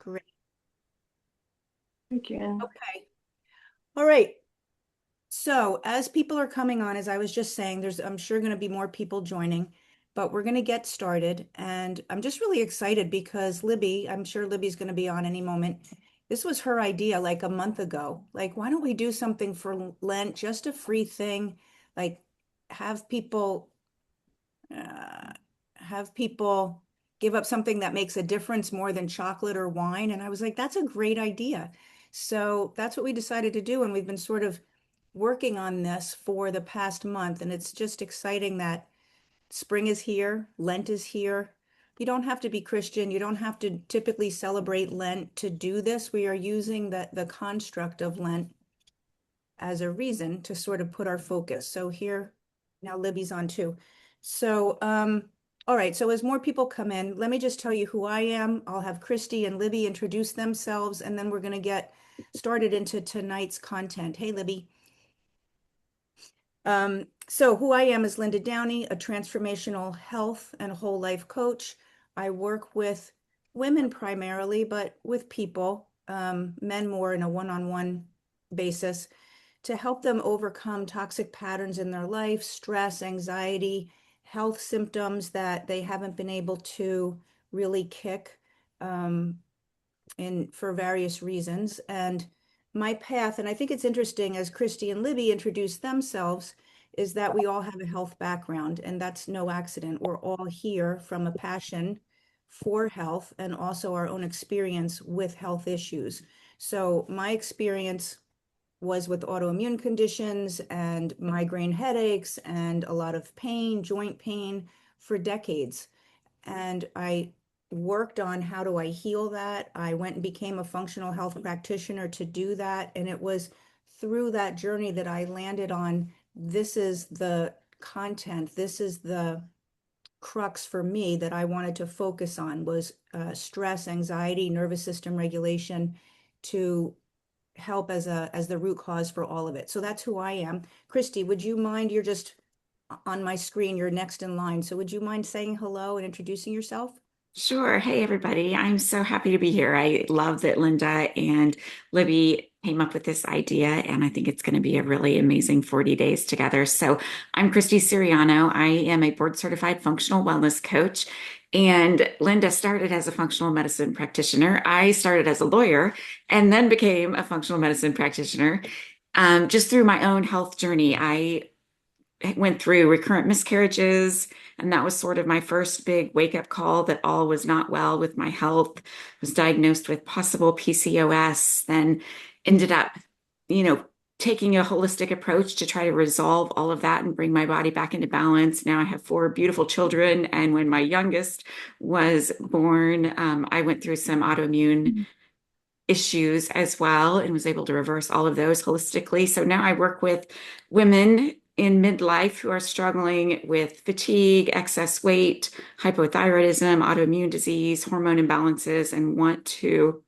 Great. Again. Okay. All right. So as people are coming on, as I was just saying, I'm sure going to be more people joining, but we're going to get started. And I'm just really excited because I'm sure Libby's going to be on any moment. This was her idea like a month ago. Like, why don't we do something for Lent, just a free thing, like have people uh, have people give up something that makes a difference more than chocolate or wine. And I was like, that's a great idea. So that's what we decided to do. And we've been sort of working on this for the past month. And it's just exciting that spring is here, Lent is here. You don't have to be Christian. You don't have to typically celebrate Lent to do this. We are using the construct of Lent as a reason to sort of put our focus. So here, now Libby's on too. So, all right. So as more people come in, let me just tell you who I am. I'll have Christy and Libby introduce themselves, and then we're going to get started into tonight's content. Hey, Libby. So who I am is Linda Downey, a transformational health and whole life coach. I work with women primarily, but with people, men more in a one-on-one basis to help them overcome toxic patterns in their life, stress, anxiety, health symptoms that they haven't been able to really kick for various reasons. And my path, and I think it's interesting as Christy and Libby introduce themselves, is that we all have a health background, and that's no accident. We're all here from a passion for health and also our own experience with health issues. So my experience was with autoimmune conditions and migraine headaches and a lot of pain, joint pain for decades. And I worked on how do I heal that. I went and became a functional health practitioner to do that. And it was through that journey that I landed on this is the content, this is the crux for me that I wanted to focus on was stress, anxiety, nervous system regulation to help as the root cause for all of it. So that's who I am. Christy, would you mind? You're just on my screen, you're next in line. So would you mind saying hello and introducing yourself? Sure. Hey, everybody. I'm so happy to be here. I love that Linda and Libby came up with this idea, and I think it's going to be a really amazing 40 days together. So, I'm Christy Siriano. I am a board certified functional wellness coach, and Linda started as a functional medicine practitioner. I started as a lawyer and then became a functional medicine practitioner. Just through my own health journey, I went through recurrent miscarriages, and that was sort of my first big wake up call that all was not well with my health. Was diagnosed with possible PCOS, then ended up, you know, taking a holistic approach to try to resolve all of that and bring my body back into balance. Now I have four beautiful children, and when my youngest was born, I went through some autoimmune issues as well and was able to reverse all of those holistically. So now I work with women in midlife who are struggling with fatigue, excess weight, hypothyroidism, autoimmune disease, hormone imbalances, and want to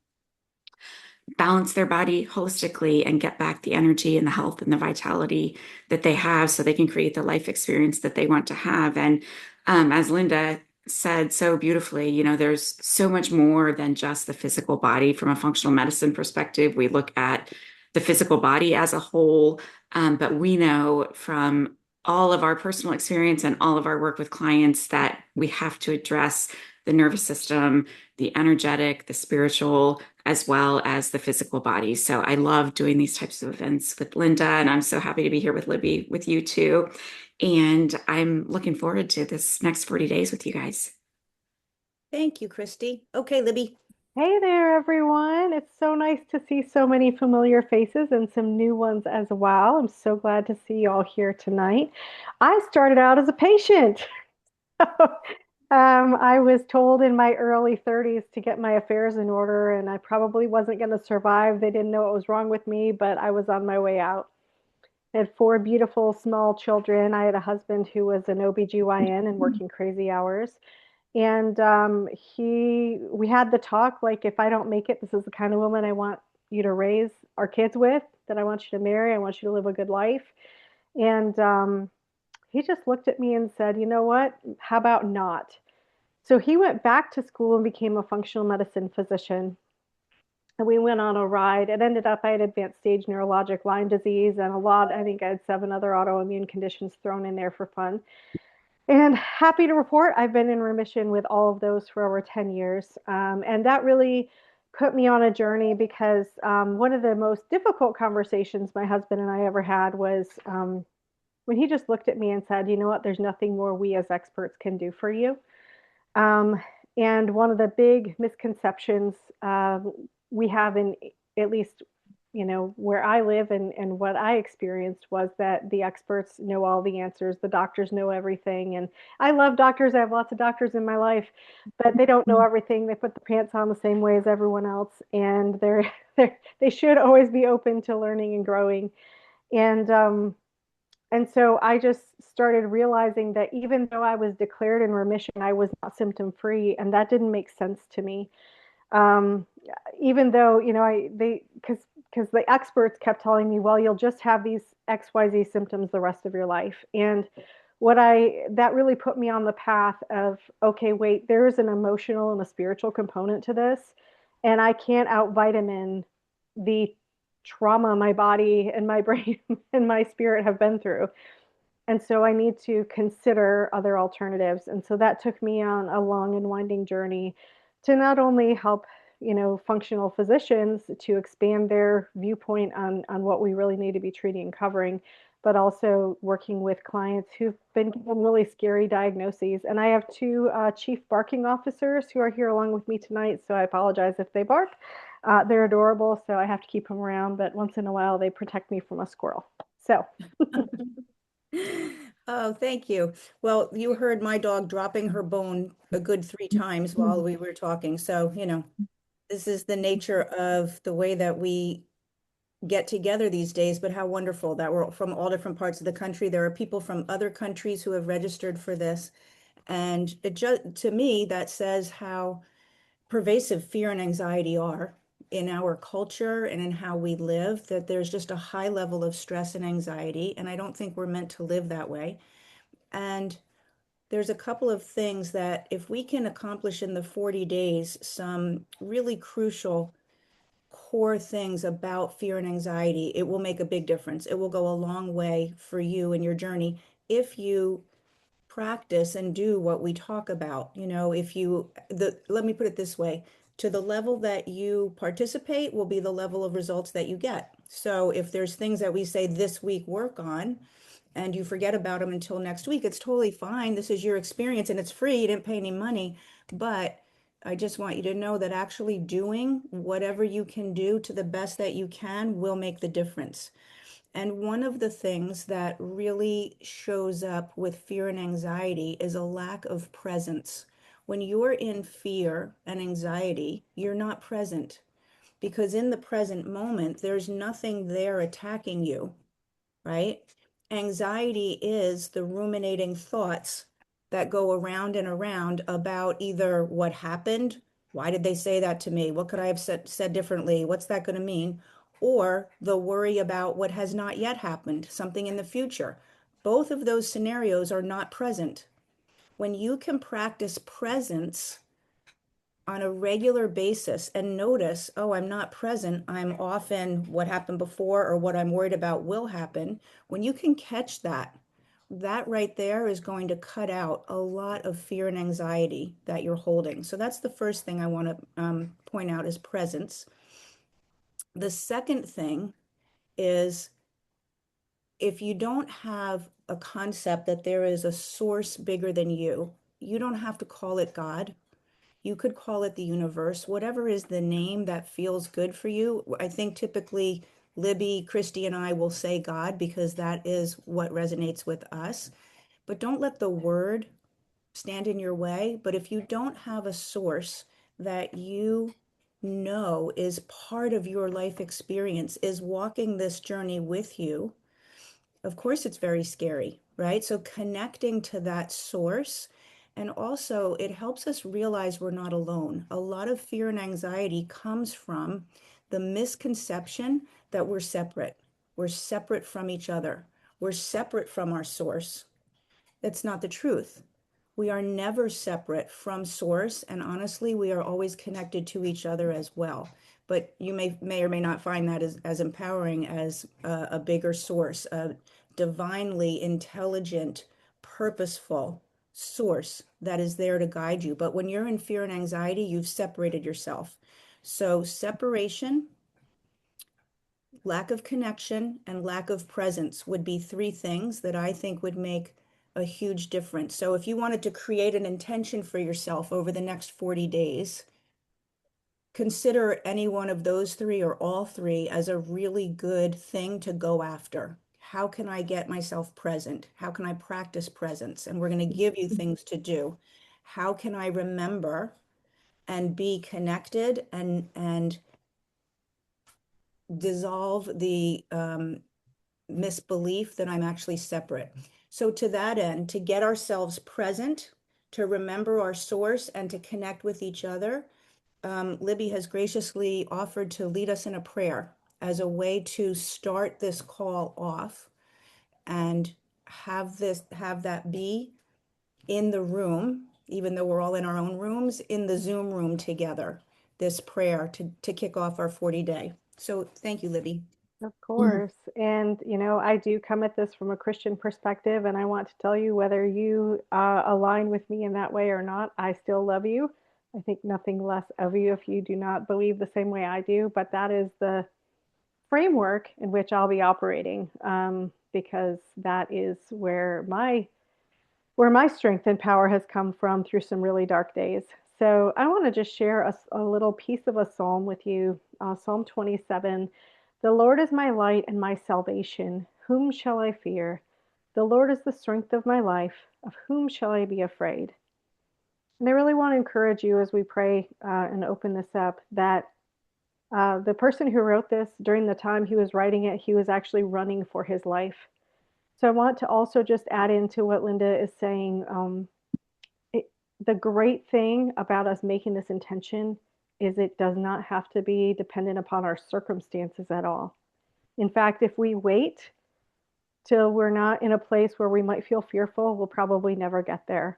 balance their body holistically and get back the energy and the health and the vitality that they have so they can create the life experience that they want to have. And as Linda said so beautifully, there's so much more than just the physical body. From a functional medicine perspective, we look at the physical body as a whole, but we know from all of our personal experience and all of our work with clients that we have to address the nervous system, the energetic, the spiritual, as well as the physical body. So I love doing these types of events with Linda, and I'm so happy to be here with Libby, with you too. And I'm looking forward to this next 40 days with you guys. Thank you, Christy. Okay, Libby. Hey there, everyone. It's so nice to see so many familiar faces and some new ones as well. I'm so glad to see you all here tonight. I started out as a patient. I was told in my early 30s to get my affairs in order, and I probably wasn't going to survive. They didn't know what was wrong with me, but I was on my way out. I had four beautiful small children. I had a husband who was an OBGYN and working crazy hours. And we had the talk like, if I don't make it, this is the kind of woman I want you to raise our kids with, that I want you to marry. I want you to live a good life. And he just looked at me and said, you know what? How about not? So he went back to school and became a functional medicine physician. And we went on a ride. It ended up I had advanced stage neurologic Lyme disease and a lot, I think I had 7 other autoimmune conditions thrown in there for fun. And happy to report I've been in remission with all of those for over 10 years. And that really put me on a journey because one of the most difficult conversations my husband and I ever had was when he just looked at me and said, you know what, there's nothing more we as experts can do for you. Um, and one of the big misconceptions we have in at least, where I live and what I experienced was that the experts know all the answers, the doctors know everything. And I love doctors. I have lots of doctors in my life, but they don't know everything. They put the pants on the same way as everyone else, and they should always be open to learning and growing. And and so I just started realizing that even though I was declared in remission, I was not symptom free, and that didn't make sense to me. Um, Even though, because the experts kept telling me, well, you'll just have these XYZ symptoms the rest of your life. And that really put me on the path of, okay, wait, there is an emotional and a spiritual component to this, and I can't out vitamin the trauma my body and my brain and my spirit have been through. And so I need to consider other alternatives. And so that took me on a long and winding journey to not only help, functional physicians to expand their viewpoint on what we really need to be treating and covering, but also working with clients who've been given really scary diagnoses. And I have 2 chief barking officers who are here along with me tonight. So I apologize if they bark. They're adorable, so I have to keep them around, but once in a while they protect me from a squirrel. So Oh, thank you. Well, you heard my dog dropping her bone a good 3 times while we were talking. So, this is the nature of the way that we get together these days, but how wonderful that we're from all different parts of the country. There are people from other countries who have registered for this. And it just, to me, that says how pervasive fear and anxiety are in our culture and in how we live, that there's just a high level of stress and anxiety. And I don't think we're meant to live that way. And there's a couple of things that if we can accomplish in the 40 days, some really crucial core things about fear and anxiety, it will make a big difference. It will go a long way for you in your journey if you practice and do what we talk about. If let me put it this way, to the level that you participate will be the level of results that you get. So if there's things that we say this week work on and you forget about them until next week, it's totally fine. This is your experience and it's free. You didn't pay any money, but I just want you to know that actually doing whatever you can do to the best that you can will make the difference. And one of the things that really shows up with fear and anxiety is a lack of presence. When you're in fear and anxiety, you're not present because in the present moment, there's nothing there attacking you, right? Anxiety is the ruminating thoughts that go around and around about either what happened, why did they say that to me? What could I have said differently? What's that going to mean? Or the worry about what has not yet happened, something in the future. Both of those scenarios are not present. When you can practice presence on a regular basis and notice, oh, I'm not present, I'm often what happened before or what I'm worried about will happen. When you can catch that, that right there is going to cut out a lot of fear and anxiety that you're holding. So that's the first thing I want to point out is presence. The second thing is if you don't have a concept that there is a source bigger than you don't have to call it God. You could call it the universe, whatever is the name that feels good for you. I think typically Libby, Christy, and I will say God because that is what resonates with us. But don't let the word stand in your way. But if you don't have a source that you know is part of your life experience, is walking this journey with you, of course it's very scary, right? So connecting to that source. And also, it helps us realize we're not alone. A lot of fear and anxiety comes from the misconception that we're separate. We're separate from each other. We're separate from our source. That's not the truth. We are never separate from source, and honestly, we are always connected to each other as well. But you may or may not find that as empowering as a bigger source, a divinely intelligent, purposeful source that is there to guide you. But when you're in fear and anxiety, you've separated yourself. So separation, lack of connection, and lack of presence would be three things that I think would make a huge difference. So if you wanted to create an intention for yourself over the next 40 days, consider any one of those three or all three as a really good thing to go after. How can I get myself present? How can I practice presence? And we're going to give you things to do. How can I remember and be connected and dissolve the misbelief that I'm actually separate? So to that end, to get ourselves present, to remember our source, and to connect with each other, Libby has graciously offered to lead us in a prayer as a way to start this call off and have that be in the room, even though we're all in our own rooms, in the Zoom room together, this prayer to kick off our 40-day. So thank you, Libby. Of course. And, I do come at this from a Christian perspective, and I want to tell you whether you align with me in that way or not, I still love you. I think nothing less of you if you do not believe the same way I do, but that is the framework in which I'll be operating, because that is where my strength and power has come from through some really dark days. So I want to just share a little piece of a psalm with you, Psalm 27. The Lord is my light and my salvation. Whom shall I fear? The Lord is the strength of my life. Of whom shall I be afraid? And I really want to encourage you as we pray and open this up that the person who wrote this, during the time he was writing it, he was actually running for his life. So I want to also just add into what Linda is saying. The great thing about us making this intention is it does not have to be dependent upon our circumstances at all. In fact, if we wait till we're not in a place where we might feel fearful, we'll probably never get there.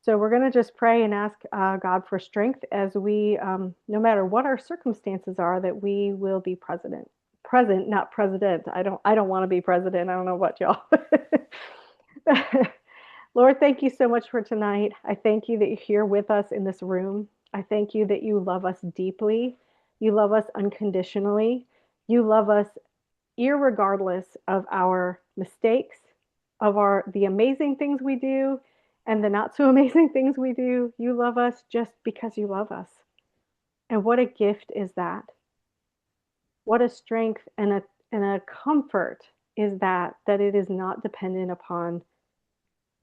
So we're going to just pray and ask God for strength as we, no matter what our circumstances are, that we will be present, not president. I don't want to be president. I don't know what y'all. Lord, thank you so much for tonight. I thank you that you're here with us in this room. I thank you that you love us deeply. You love us unconditionally. You love us irregardless of our mistakes, of the amazing things we do and the not so amazing things we do. You love us just because you love us. And what a gift is that? What a strength and a comfort is that it is not dependent upon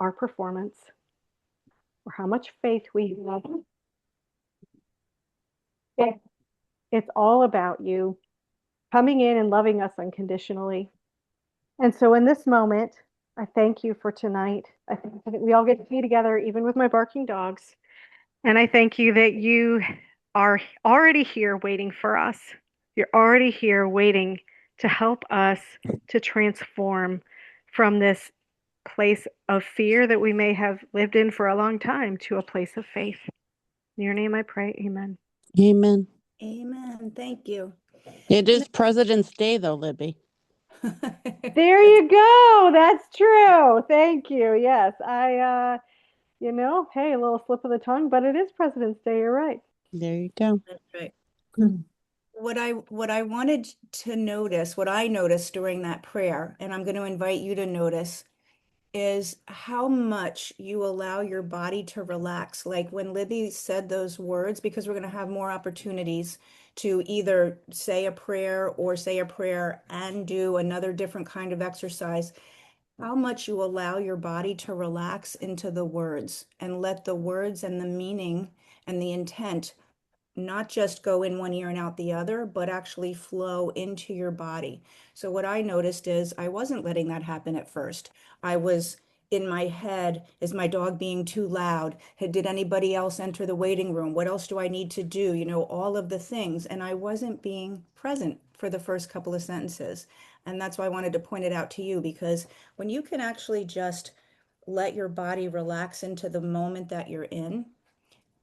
our performance or how much faith we have. It's all about you coming in and loving us unconditionally. And so in this moment, I thank you for tonight. I think that we all get to be together, even with my barking dogs. And I thank you that you are already here waiting for us. You're already here waiting to help us to transform from this place of fear that we may have lived in for a long time to a place of faith. In your name I pray, amen. Amen. Amen. Thank you. It is President's Day, though, Libby. There you go. That's true. Thank you. Yes, hey, a little slip of the tongue, but it is President's Day. You're right. There you go. That's right. What I wanted to notice, what I noticed during that prayer, and I'm going to invite you to notice, is how much you allow your body to relax. Like when Libby said those words, because we're going to have more opportunities to either say a prayer or say a prayer and do another different kind of exercise, how much you allow your body to relax into the words and let the words and the meaning and the intent not just go in one ear and out the other, but actually flow into your body. So what I noticed is I wasn't letting that happen at first. I was in my head, is my dog being too loud? Did anybody else enter the waiting room? What else do I need to do? All of the things. And I wasn't being present for the first couple of sentences. And that's why I wanted to point it out to you, because when you can actually just let your body relax into the moment that you're in,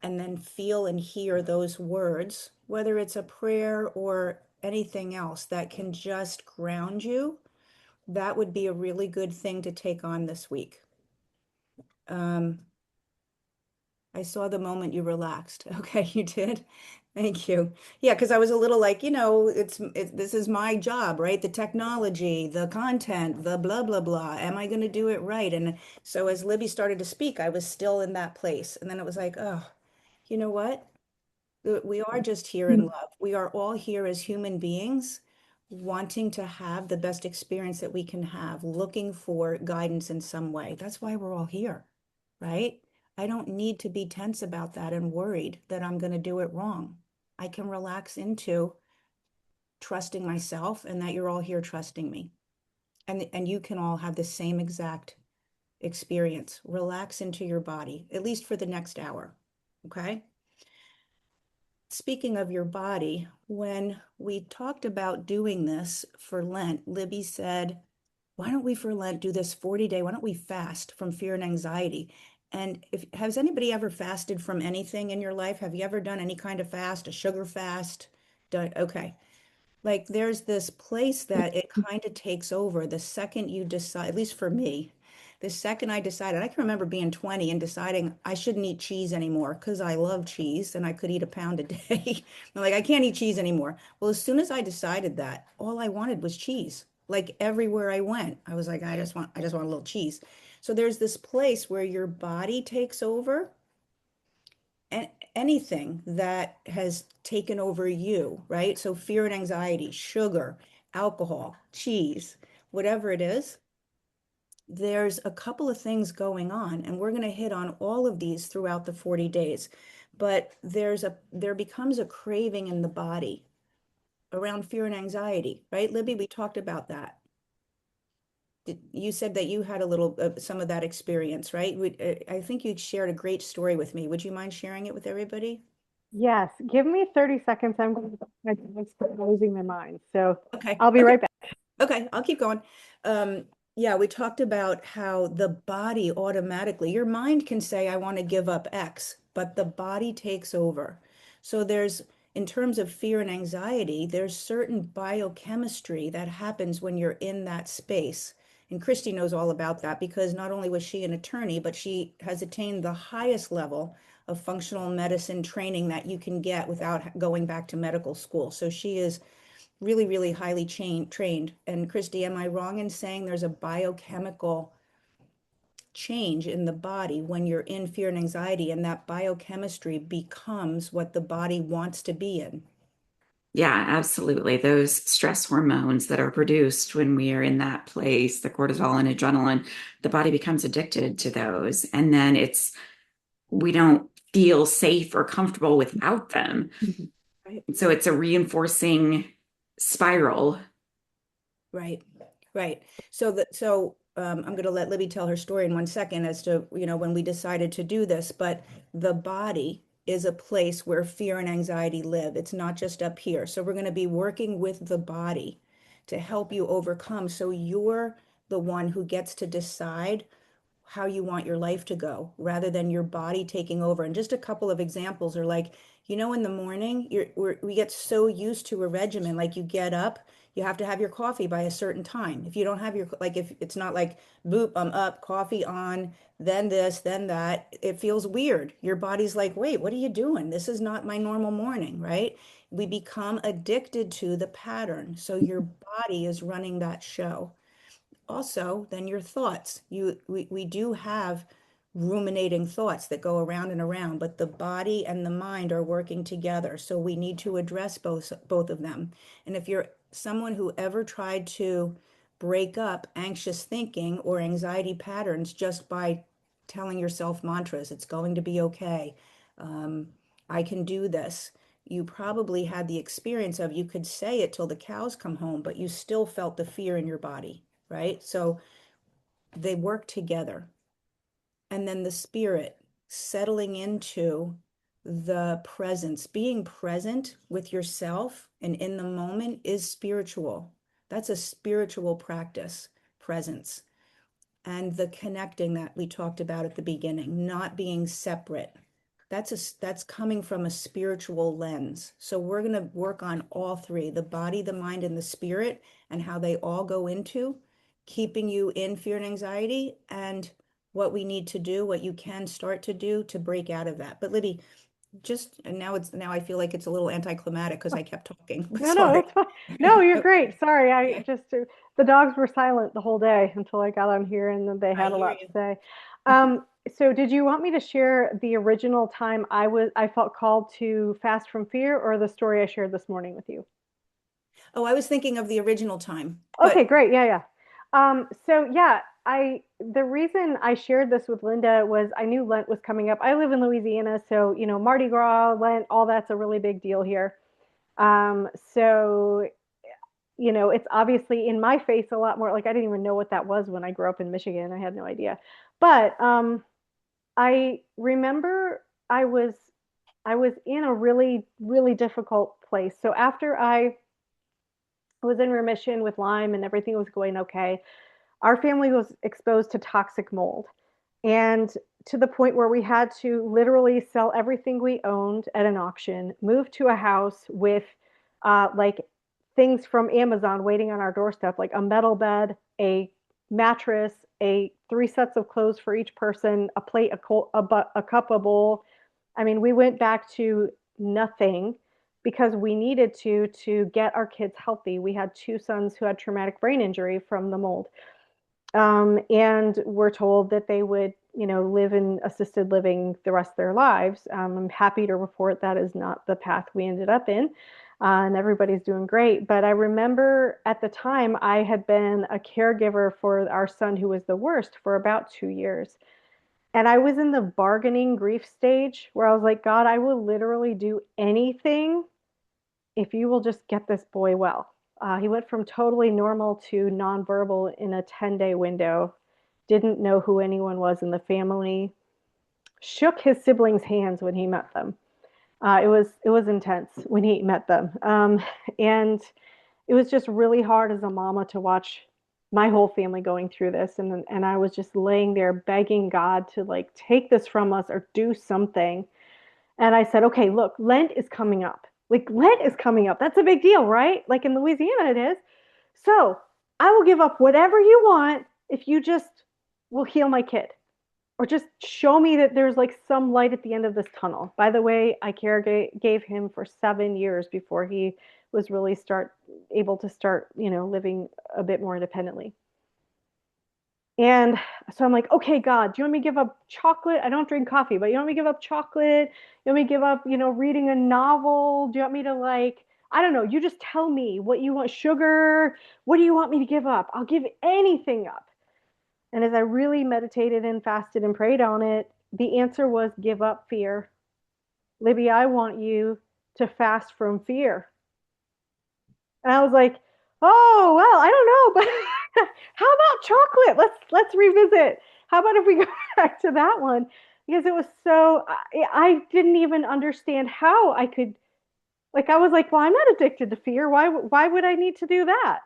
and then feel and hear those words, whether it's a prayer or anything else that can just ground you, that would be a really good thing to take on this week. I saw the moment you relaxed. Okay, you did. Thank you. Yeah, because I was a little like, this is my job, right? The technology, the content, the blah, blah, blah. Am I going to do it right? And so as Libby started to speak, I was still in that place. And then it was like, oh, you know what? We are just here in love. We are all here as human beings, wanting to have the best experience that we can have, looking for guidance in some way. That's why we're all here, right? I don't need to be tense about that and worried that I'm going to do it wrong. I can relax into trusting myself and that you're all here trusting me. And you can all have the same exact experience. Relax into your body, at least for the next hour. Okay? Speaking of your body, when we talked about doing this for Lent, Libby said, why don't we for Lent do this 40-day? Why don't we fast from fear and anxiety? And if has anybody ever fasted from anything in your life? Have you ever done any kind of fast, a sugar fast? Okay. Like there's this place that it kind of takes over the second you decide, at least for me, the second I decided, I can remember being 20 and deciding I shouldn't eat cheese anymore because I love cheese and I could eat a pound a day. I'm like, I can't eat cheese anymore. Well, as soon as I decided that, all I wanted was cheese. Like everywhere I went, I was like, I just want a little cheese. So there's this place where your body takes over and anything that has taken over you, right? So fear and anxiety, sugar, alcohol, cheese, whatever it is, there's a couple of things going on, and we're going to hit on all of these throughout the 40 days. But there becomes a craving in the body around fear and anxiety, right? Libby, we talked about that. You said that you had a little some of that experience, right? I think you shared a great story with me. Would you mind sharing it with everybody? Yes, give me 30 seconds. I'm going to start losing my mind. So Okay. I'll be Okay. right back. Okay, I'll keep going. Yeah, we talked about how the body automatically, your mind can say, I want to give up X, but the body takes over. So in terms of fear and anxiety, there's certain biochemistry that happens when you're in that space. And Christy knows all about that because not only was she an attorney, but she has attained the highest level of functional medicine training that you can get without going back to medical school. So she is really, really highly trained. And Christy, am I wrong in saying there's a biochemical change in the body when you're in fear and anxiety, and that biochemistry becomes what the body wants to be in? Yeah, absolutely. Those stress hormones that are produced when we are in that place, the cortisol and adrenaline, the body becomes addicted to those. And then we don't feel safe or comfortable without them. Right, So it's a reinforcing spiral. right, right. I'm going to let Libby tell her story in 1 second as to, when we decided to do this, but the body is a place where fear and anxiety live. It's not just up here. So we're going to be working with the body to help you overcome. So you're the one who gets to decide how you want your life to go rather than your body taking over. And just a couple of examples are like, in the morning, we get so used to a regimen, like you get up, you have to have your coffee by a certain time. If you don't have like, if it's not like, boop, I'm up, coffee on, then this, then that, it feels weird. Your body's like, wait, what are you doing? This is not my normal morning, right? We become addicted to the pattern. So your body is running that show. Also, then your thoughts. We do have ruminating thoughts that go around and around, but the body and the mind are working together. So we need to address both of them. And if you're someone who ever tried to break up anxious thinking or anxiety patterns just by telling yourself mantras, it's going to be okay. Um, I can do this. You probably had the experience of you could say it till the cows come home, but you still felt the fear in your body, right? So they work together. And then the spirit settling into the presence, being present with yourself and in the moment is spiritual. That's a spiritual practice, presence. and the connecting that we talked about at the beginning, not being separate. That's coming from a spiritual lens. So we're going to work on all three, the body, the mind, and the spirit, and how they all go into keeping you in fear and anxiety, and what we need to do, what you can start to do to break out of that. But Libby, and now I feel like it's a little anticlimactic because I kept talking. No, Sorry. that's fine. No, you're great. Sorry, I just the dogs were silent the whole day until I got on here, and then they I had a hear lot to you. say. So did you want me to share the original time I felt called to fast from fear, or the story I shared this morning with you? Oh, I was thinking of the original time, Okay, but great. Yeah, yeah. So yeah, the reason I shared this with Linda was I knew Lent was coming up. I live in Louisiana, so Mardi Gras, Lent, all that's a really big deal here. So it's obviously in my face a lot more. Like I didn't even know what that was when I grew up in Michigan. I had no idea. But I remember I was in a really, really difficult place. So after I was in remission with Lyme and everything was going okay, our family was exposed to toxic mold. And to the point where we had to literally sell everything we owned at an auction, move to a house with like things from Amazon waiting on our doorstep, like a metal bed, a mattress, a three sets of clothes for each person, a plate, a cup, a bowl. I mean, we went back to nothing because we needed to get our kids healthy. We had two sons who had traumatic brain injury from the mold, and we're told that they would, live in assisted living the rest of their lives. I'm happy to report that is not the path we ended up in, and everybody's doing great. But I remember at the time I had been a caregiver for our son who was the worst for about 2 years. And I was in the bargaining grief stage where I was like, God, I will literally do anything if you will just get this boy well. He went from totally normal to nonverbal in a 10-day window, didn't know who anyone was in the family, shook his siblings' hands when he met them. It was intense when he met them. And it was just really hard as a mama to watch my whole family going through this. And I was just laying there begging God to like take this from us or do something. And I said, okay, look, Lent is coming up. Like, Lent is coming up. That's a big deal, right? Like in Louisiana, it is. So I will give up whatever you want if you just will heal my kid or just show me that there's like some light at the end of this tunnel. By the way, I gave him for 7 years before he was really able to start, living a bit more independently. And so I'm like, okay, God, do you want me to give up chocolate? I don't drink coffee, but you want me to give up chocolate? You want me to give up, reading a novel? Do you want me to like, I don't know, you just tell me what you want, sugar? What do you want me to give up? I'll give anything up. And as I really meditated and fasted and prayed on it, the answer was give up fear. Libby, I want you to fast from fear. And I was like, oh, well, I don't know, but how about chocolate? Let's revisit. How about if we go back to that one? Because it was so I didn't even understand how I could, like I was like, well, I'm not addicted to fear. Why would I need to do that?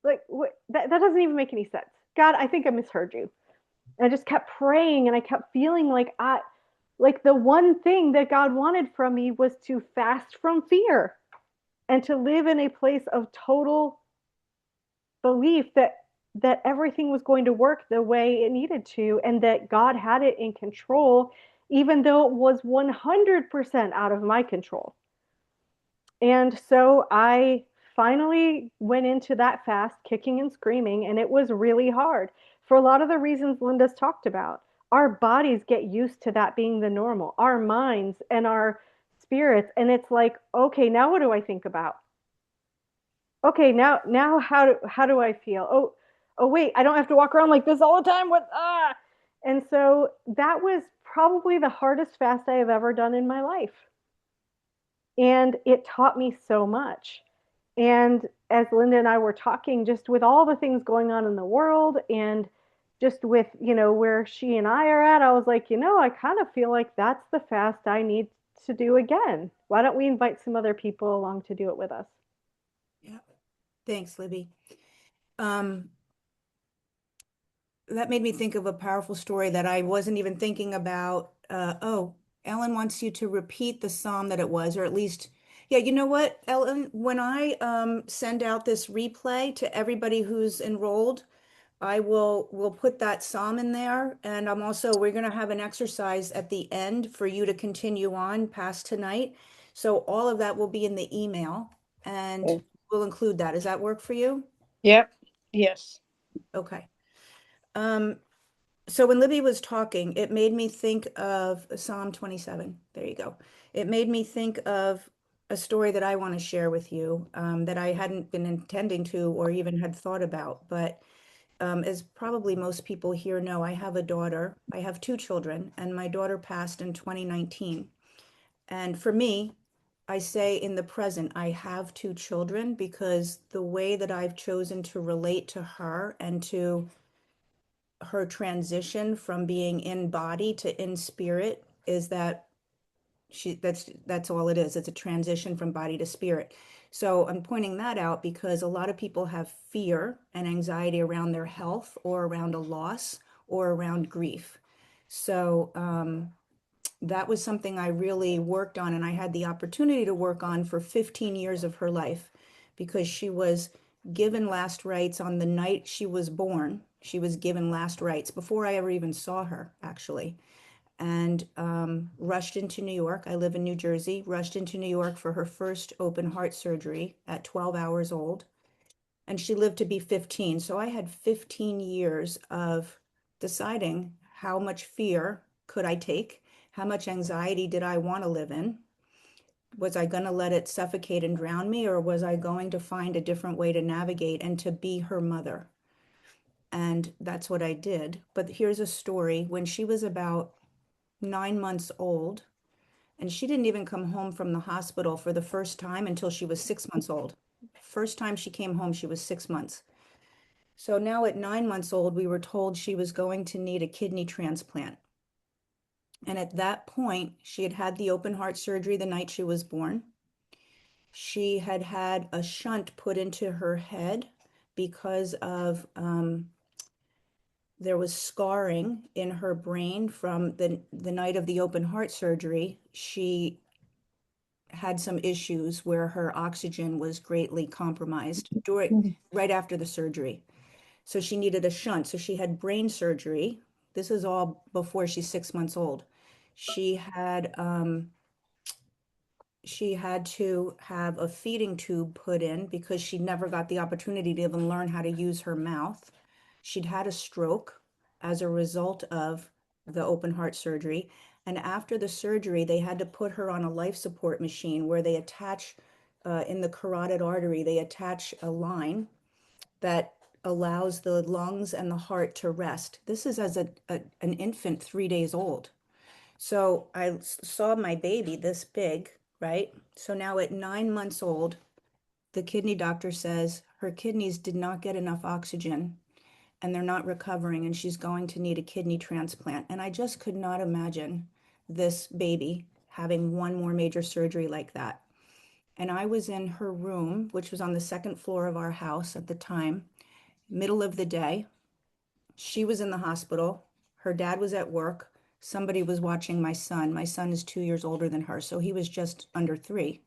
Like that doesn't even make any sense. God, I think I misheard you. And I just kept praying and I kept feeling like the one thing that God wanted from me was to fast from fear and to live in a place of total belief that everything was going to work the way it needed to and that God had it in control, even though it was 100% out of my control. And so I finally went into that fast, kicking and screaming, and it was really hard for a lot of the reasons Linda's talked about. Our bodies get used to that being the normal, our minds and our spirits. And it's like, okay, now what do I think about? Okay, now how do I feel? Oh wait, I don't have to walk around like this all the time. What And so that was probably the hardest fast I have ever done in my life. And it taught me so much. And as Linda and I were talking, just with all the things going on in the world and just with, where she and I are at, I was like, I kind of feel like that's the fast I need to do again. Why don't we invite some other people along to do it with us? Yeah. Thanks, Libby. Um, that made me think of a powerful story that I wasn't even thinking about. Oh, Ellen wants you to repeat the psalm that it was, or at least, yeah, you know what, Ellen, when I send out this replay to everybody who's enrolled, I will put that psalm in there, and we're gonna have an exercise at the end for you to continue on past tonight. So all of that will be in the email, and Okay. we'll include that. Does that work for you? Yep. Yes. Okay. Um, so when Libby was talking, it made me think of Psalm 27. There you go. It made me think of a story that I want to share with you, that I hadn't been intending to or even had thought about. But as probably most people here know, I have a daughter. I have two children, and my daughter passed in 2019. And for me, I say in the present, I have two children because the way that I've chosen to relate to her and to her transition from being in body to in spirit is that that's all it is. It's a transition from body to spirit. So I'm pointing that out because a lot of people have fear and anxiety around their health or around a loss or around grief. So that was something I really worked on, and I had the opportunity to work on for 15 years of her life because she was given last rites on the night she was born. She was given last rites before I ever even saw her, actually, and rushed into New York. I live in New Jersey, rushed into New York for her first open heart surgery at 12 hours old. And she lived to be 15. So I had 15 years of deciding how much fear could I take? How much anxiety did I want to live in? Was I going to let it suffocate and drown me, or was I going to find a different way to navigate and to be her mother? And that's what I did. But here's a story. When she was about 9 months old, and she didn't even come home from the hospital for the first time until she was 6 months old. First time she came home, she was 6 months. So now at 9 months old, we were told she was going to need a kidney transplant. And at that point, she had had the open heart surgery the night she was born. She had had a shunt put into her head because of there was scarring in her brain from the night of the open heart surgery. She had some issues where her oxygen was greatly compromised right after the surgery. So she needed a shunt. So she had brain surgery. This is all before she's 6 months old. She had to have a feeding tube put in because she never got the opportunity to even learn how to use her mouth. She'd had a stroke as a result of the open heart surgery. And after the surgery, they had to put her on a life support machine where they attach, in the carotid artery, they attach a line that allows the lungs and the heart to rest. This is as an infant 3 days old. So I saw my baby this big, right? So now at 9 months old, the kidney doctor says her kidneys did not get enough oxygen and they're not recovering, and she's going to need a kidney transplant. And I just could not imagine this baby having one more major surgery like that. And I was in her room, which was on the second floor of our house at the time, middle of the day. She was in the hospital. Her dad was at work. Somebody was watching my son. My son is 2 years older than her, so he was just under 3.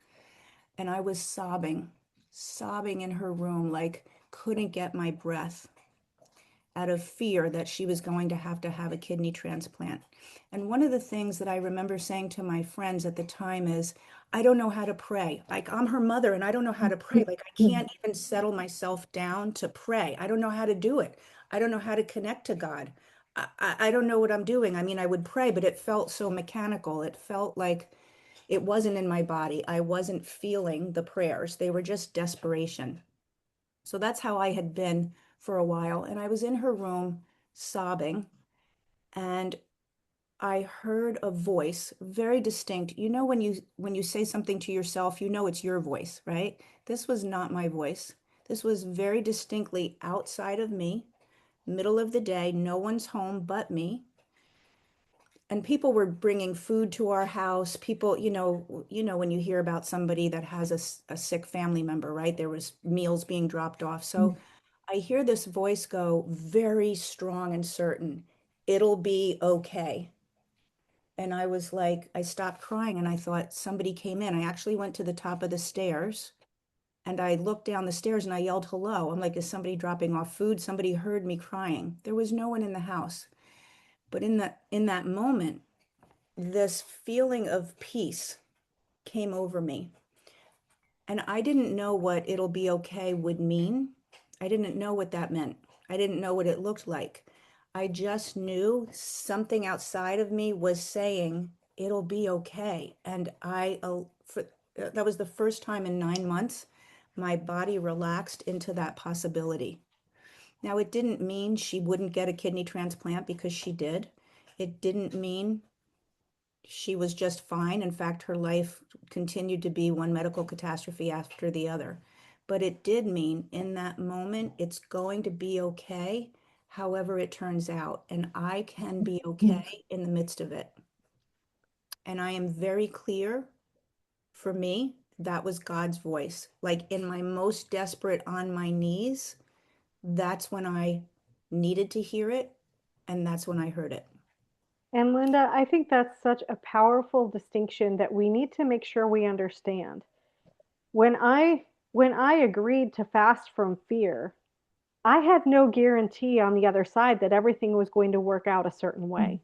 And I was sobbing, sobbing in her room, like couldn't get my breath out of fear that she was going to have a kidney transplant. And one of the things that I remember saying to my friends at the time is, I don't know how to pray. Like, I'm her mother and I don't know how to pray. Like, I can't even settle myself down to pray. I don't know how to do it. I don't know how to connect to God. I don't know what I'm doing. I mean, I would pray, but it felt so mechanical. It felt like it wasn't in my body. I wasn't feeling the prayers. They were just desperation. So that's how I had been for a while. And I was in her room sobbing, and I heard a voice, very distinct. You know, when you say something to yourself, you know it's your voice, right? This was not my voice. This was very distinctly outside of me, middle of the day, no one's home but me. And people were bringing food to our house. People, when you hear about somebody that has a sick family member, right? There was meals being dropped off. So I hear this voice go very strong and certain, it'll be okay. And I was like, I stopped crying and I thought somebody came in. I actually went to the top of the stairs and I looked down the stairs and I yelled, hello. I'm like, is somebody dropping off food? Somebody heard me crying. There was no one in the house. But in that moment, this feeling of peace came over me. And I didn't know what it'll be okay would mean. I didn't know what that meant. I didn't know what it looked like. I just knew something outside of me was saying, it'll be okay. And that was the first time in 9 months my body relaxed into that possibility. Now, it didn't mean she wouldn't get a kidney transplant because she did. It didn't mean she was just fine. In fact, her life continued to be one medical catastrophe after the other. But it did mean in that moment, it's going to be okay, however it turns out. And I can be okay in the midst of it. And I am very clear, for me, that was God's voice. Like in my most desperate on my knees, that's when I needed to hear it. And that's when I heard it. And Linda, I think that's such a powerful distinction that we need to make sure we understand. When I agreed to fast from fear, I had no guarantee on the other side that everything was going to work out a certain way.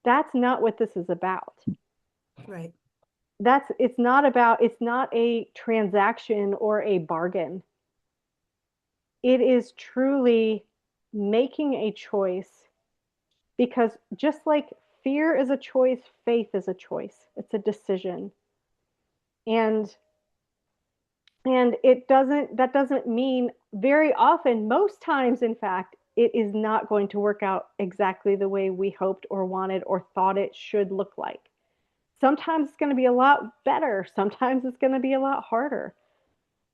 That's not what this is about. Right. It's not a transaction or a bargain. It is truly making a choice, because just like fear is a choice, faith is a choice. It's a decision. And that doesn't mean very often, most times, in fact, it is not going to work out exactly the way we hoped or wanted or thought it should look like. Sometimes it's going to be a lot better. Sometimes it's going to be a lot harder.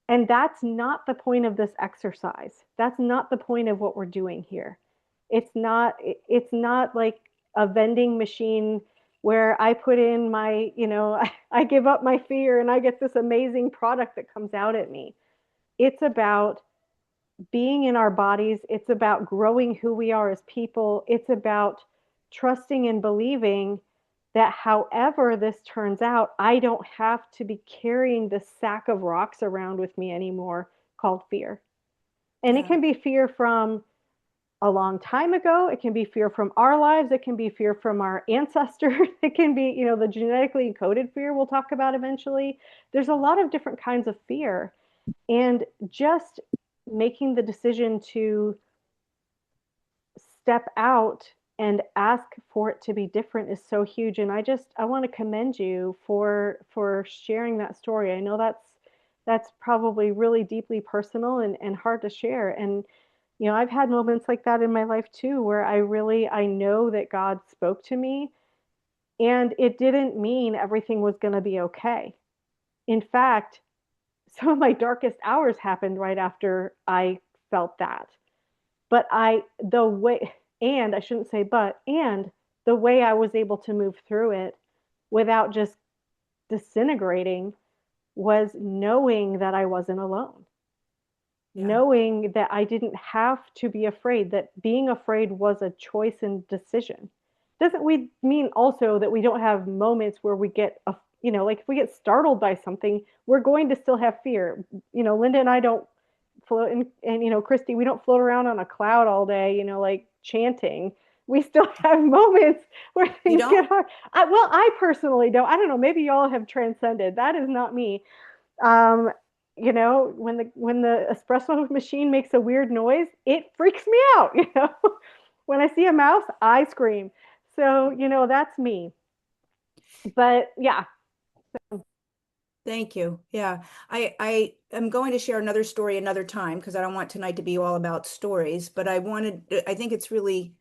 And that's not the point of this exercise. That's not the point of what we're doing here. It's not like a vending machine where I put in my, I give up my fear and I get this amazing product that comes out at me. It's about being in our bodies. It's about growing who we are as people. It's about trusting and believing that however this turns out, I don't have to be carrying this sack of rocks around with me anymore called fear. And it Yeah. can be fear from a long time ago. It can be fear from our lives. It can be fear from our ancestors. It can be, the genetically encoded fear we'll talk about eventually. There's a lot of different kinds of fear. And just making the decision to step out and ask for it to be different is so huge. And I want to commend you for sharing that story. I know that's probably really deeply personal and hard to share. And I've had moments like that in my life too, where I know that God spoke to me, and it didn't mean everything was going to be okay. In fact, some of my darkest hours happened right after I felt that. But the way, and I shouldn't say but, and the way I was able to move through it without just disintegrating was knowing that I wasn't alone, Yeah. knowing that I didn't have to be afraid, that being afraid was a choice and decision. Doesn't we mean also that we don't have moments where we get like if we get startled by something, we're going to still have fear. Linda and I don't float, and Christy, we don't float around on a cloud all day, like chanting. We still have moments where You things don't? get hard. I personally don't. I don't know. Maybe y'all have transcended. That is not me. Um, when the espresso machine makes a weird noise, it freaks me out. When I see a mouse, I scream. So, that's me. But yeah. Thank you. Yeah. I am going to share another story another time because I don't want tonight to be all about stories, but I think it's really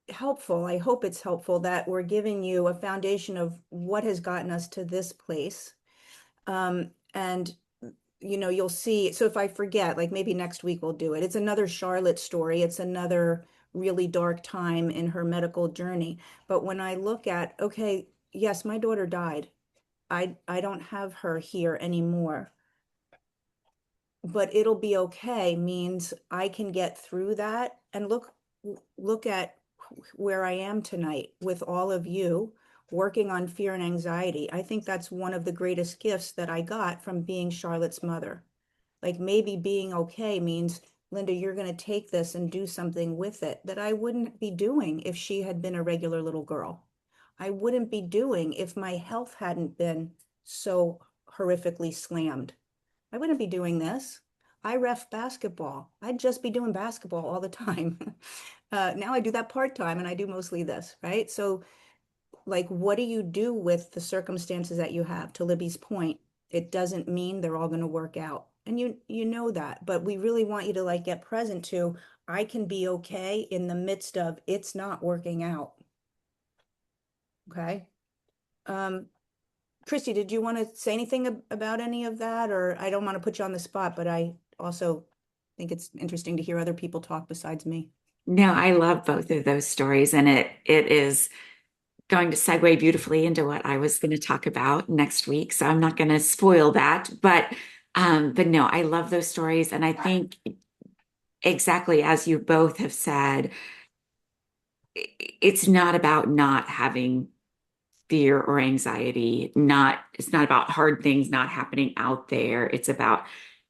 helpful. I hope it's helpful that we're giving you a foundation of what has gotten us to this place. And you'll see. So if I forget, like maybe next week we'll do it. It's another Charlotte story. It's another really dark time in her medical journey. But when I look at, okay, yes, my daughter died. I don't have her here anymore. but it'll be okay means I can get through that. And look at where I am tonight with all of you working on fear and anxiety. I think that's one of the greatest gifts that I got from being Charlotte's mother. Like maybe being okay means, Linda, you're going to take this and do something with it that I wouldn't be doing if she had been a regular little girl. I wouldn't be doing if my health hadn't been so horrifically slammed. I wouldn't be doing this. I ref basketball. I'd just be doing basketball all the time. Now I do that part-time and I do mostly this, right? So like, what do you do with the circumstances that you have? To Libby's point, it doesn't mean they're all going to work out. And you know that, but we really want you to like get present to, I can be okay in the midst of it's not working out. Okay. Christy, did you want to say anything about any of that? Or I don't want to put you on the spot, but I also think it's interesting to hear other people talk besides me. No, I love both of those stories, and it is going to segue beautifully into what I was going to talk about next week. So I'm not going to spoil that, but no, I love those stories, and I think exactly as you both have said, it's not about not having fear or anxiety, it's not about hard things not happening out there. It's about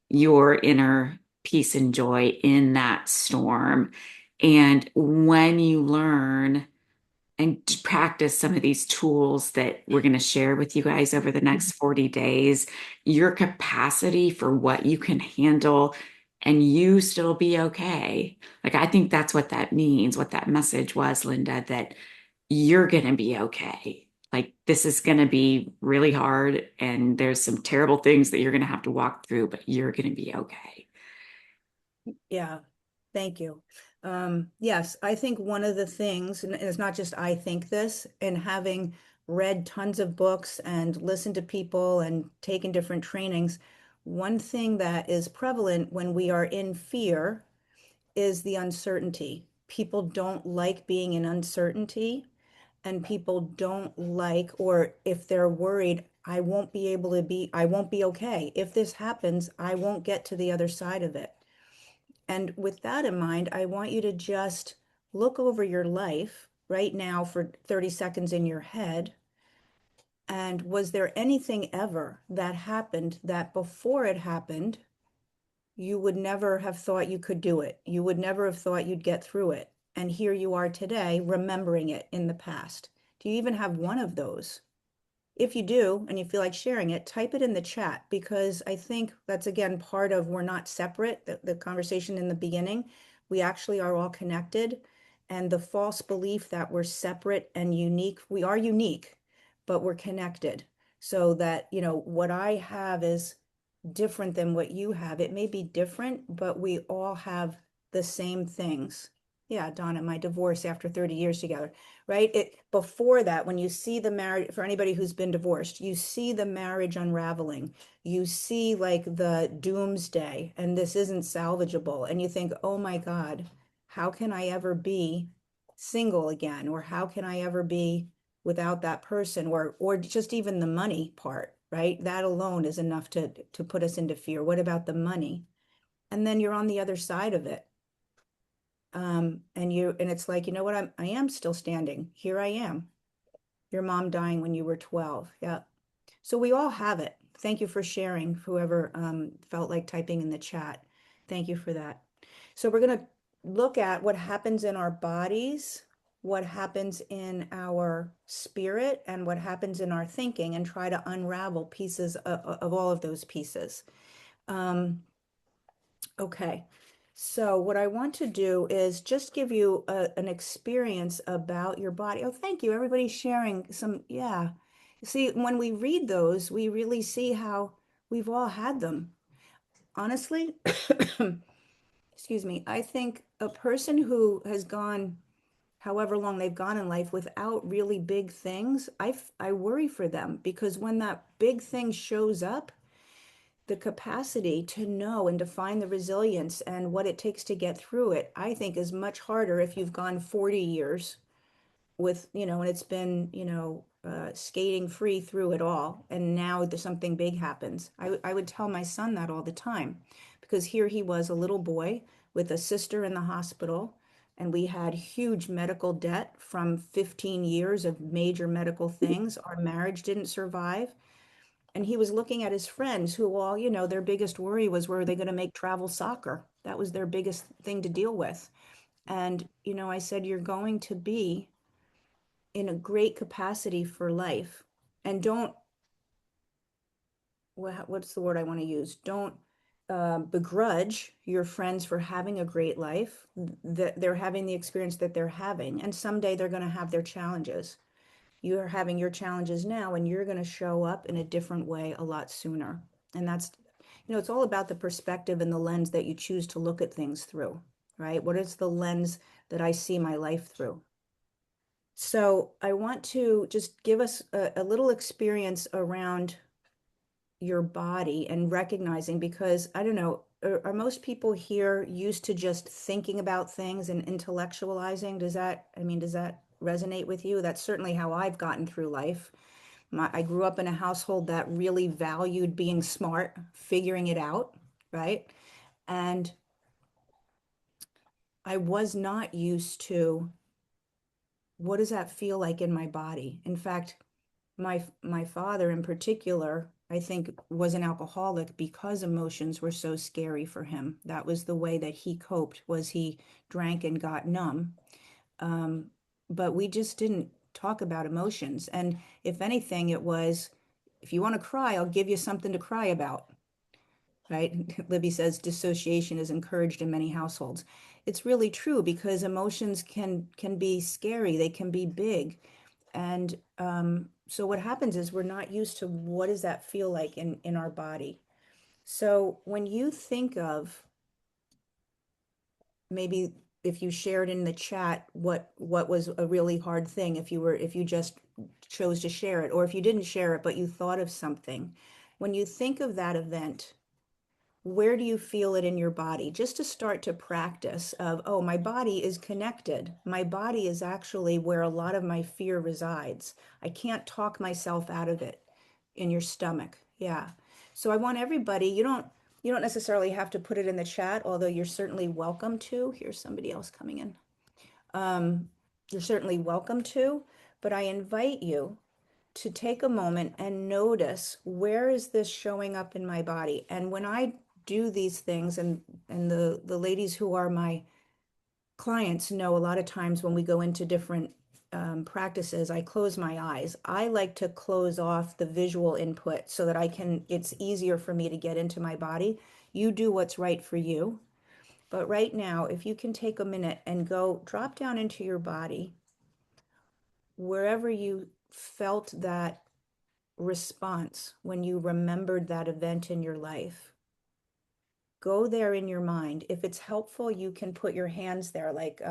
your inner peace and joy in that storm. And when you learn and practice some of these tools that we're going to share with you guys over the next 40 days, your capacity for what you can handle and you still be okay. Like, I think that's what that means, what that message was, Linda, that you're going to be okay. Like, this is going to be really hard and there's some terrible things that you're going to have to walk through, but you're going to be okay. Yeah, thank you. Yes, I think one of the things, and it's not just I think this, and having read tons of books and listened to people and taken different trainings, one thing that is prevalent when we are in fear is the uncertainty. People don't like being in uncertainty, and people don't like, or if they're worried, I won't be okay. If this happens, I won't get to the other side of it. And with that in mind, I want you to just look over your life right now for 30 seconds in your head. And was there anything ever that happened that before it happened, you would never have thought you could do it? You would never have thought you'd get through it. And here you are today, remembering it in the past. Do you even have one of those? If you do, and you feel like sharing it, type it in the chat, because I think that's again part of we're not separate, the conversation in the beginning. We actually are all connected. And the false belief that we're separate and unique, we are unique, but we're connected. So that, what I have is different than what you have. It may be different, but we all have the same things. Yeah, Donna, my divorce after 30 years together, right? It before that, when you see the marriage, for anybody who's been divorced, you see the marriage unraveling. You see like the doomsday, and this isn't salvageable. And you think, oh my God, how can I ever be single again? Or how can I ever be without that person? Or just even the money part, right? That alone is enough to put us into fear. What about the money? And then you're on the other side of it. And it's like, you know what? I am still standing. Here I am. Your mom dying when you were 12. Yeah. So we all have it. Thank you for sharing, whoever felt like typing in the chat. Thank you for that. So we're going to look at what happens in our bodies, what happens in our spirit, and what happens in our thinking, and try to unravel pieces of all of those pieces. Okay. So what I want to do is just give you an experience about your body. Oh, thank you. Everybody's sharing some, yeah. See, when we read those, we really see how we've all had them. Honestly, excuse me, I think a person who has gone however long they've gone in life without really big things, I worry for them, because when that big thing shows up, the capacity to know and to find the resilience and what it takes to get through it, I think is much harder if you've gone 40 years with, and it's been, skating free through it all. And now something big happens. I would tell my son that all the time, because here he was, a little boy with a sister in the hospital, and we had huge medical debt from 15 years of major medical things. Our marriage didn't survive. And he was looking at his friends who all, their biggest worry was, were they going to make travel soccer? That was their biggest thing to deal with. And, I said, you're going to be in a great capacity for life. And don't, what's the word I want to use? Don't begrudge your friends for having a great life, that they're having the experience that they're having. And someday they're going to have their challenges. You are having your challenges now, and you're going to show up in a different way a lot sooner. And that's, it's all about the perspective and the lens that you choose to look at things through, right? What is the lens that I see my life through? So I want to just give us a little experience around your body and recognizing, because I don't know, are most people here used to just thinking about things and intellectualizing? Does that resonate with you? That's certainly how I've gotten through life. I grew up in a household that really valued being smart, figuring it out, right? And I was not used to, what does that feel like in my body? In fact, my father in particular, I think, was an alcoholic because emotions were so scary for him. That was the way that he coped, was he drank and got numb. But we just didn't talk about emotions. And if anything, it was, if you want to cry, I'll give you something to cry about, right? Libby says dissociation is encouraged in many households. It's really true, because emotions can be scary. They can be big. And so what happens is we're not used to, what does that feel like in our body? So when you think of, maybe if you shared in the chat what was a really hard thing, if you just chose to share it, or if you didn't share it but you thought of something, when you think of that event, where do you feel it in your body? Just to start to practice of, oh, my body is connected. My body is actually where a lot of my fear resides. I can't talk myself out of it. In your stomach. Yeah. So I want everybody, you don't necessarily have to put it in the chat, although you're certainly welcome to. Here's somebody else coming in. You're certainly welcome to, but I invite you to take a moment and notice, where is this showing up in my body? And when I do these things, and the ladies who are my clients know, a lot of times when we go into different practices, I close my eyes. I like to close off the visual input so that it's easier for me to get into my body. You do what's right for you. But right now, if you can take a minute and go drop down into your body, wherever you felt that response when you remembered that event in your life, go there in your mind. If it's helpful, you can put your hands there, like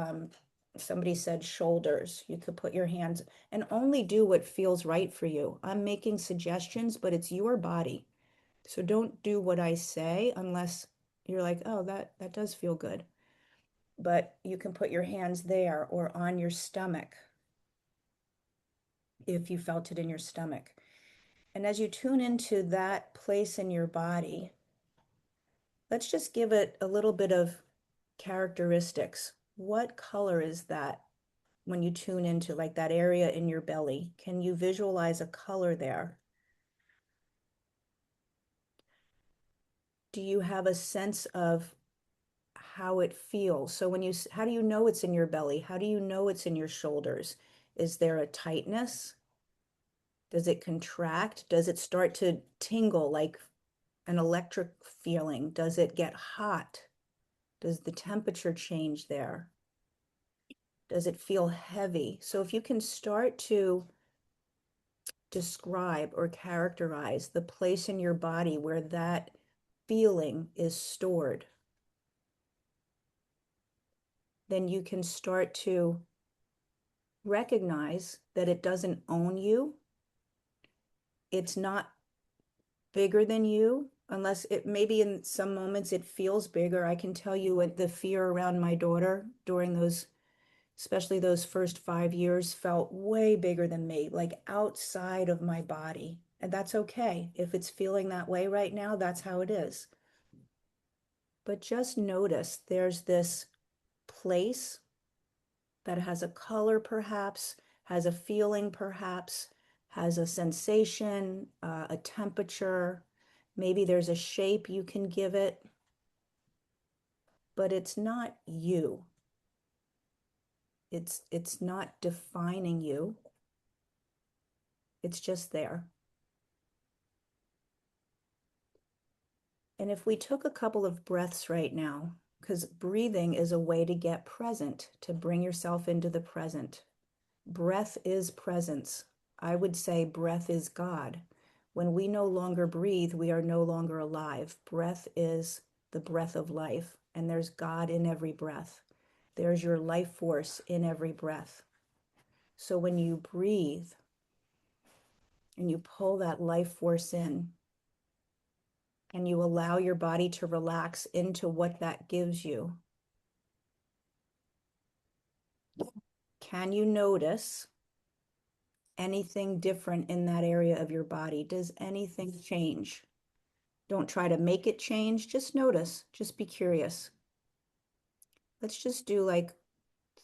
somebody said shoulders. You could put your hands, and only do what feels right for you. I'm making suggestions, but it's your body. So don't do what I say unless you're like, oh, that does feel good. But you can put your hands there or on your stomach if you felt it in your stomach. And as you tune into that place in your body, let's just give it a little bit of characteristics. What color is that when you tune into, like, that area in your belly? Can you visualize a color there? Do you have a sense of how it feels? So how do you know it's in your belly? How do you know it's in your shoulders? Is there a tightness? Does it contract? Does it start to tingle, like an electric feeling? Does it get hot? Does the temperature change there? Does it feel heavy? So if you can start to describe or characterize the place in your body where that feeling is stored, then you can start to recognize that it doesn't own you. It's not bigger than you, unless it maybe in some moments it feels bigger. I can tell you what the fear around my daughter during those, especially those first 5 years, felt way bigger than me, like outside of my body. And that's okay. If it's feeling that way right now, that's how it is. but just notice there's this place that has a color perhaps, has a feeling perhaps, has a sensation, a temperature. Maybe there's a shape you can give it, but it's not you. It's not defining you. It's just there. And if we took a couple of breaths right now, because breathing is a way to get present, to bring yourself into the present. Breath is presence. I would say breath is God. When we no longer breathe, we are no longer alive. Breath is the breath of life, and there's God in every breath. There's your life force in every breath. So when you breathe and you pull that life force in, and you allow your body to relax into what that gives you, can you notice anything different in that area of your body? Does anything change? Don't try to make it change. Just notice. Just be curious. Let's just do like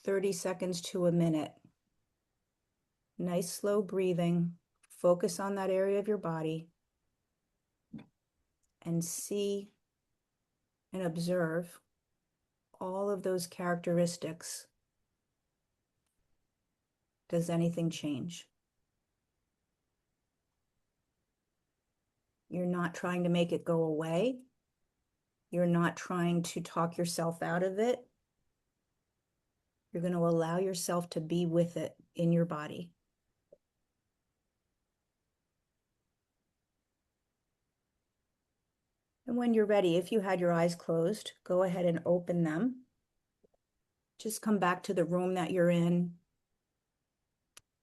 30 seconds to a minute. Nice, slow breathing. Focus on that area of your body and see and observe all of those characteristics. Does anything change? You're not trying to make it go away. You're not trying to talk yourself out of it. You're going to allow yourself to be with it in your body. And when you're ready, if you had your eyes closed, go ahead and open them. Just come back to the room that you're in.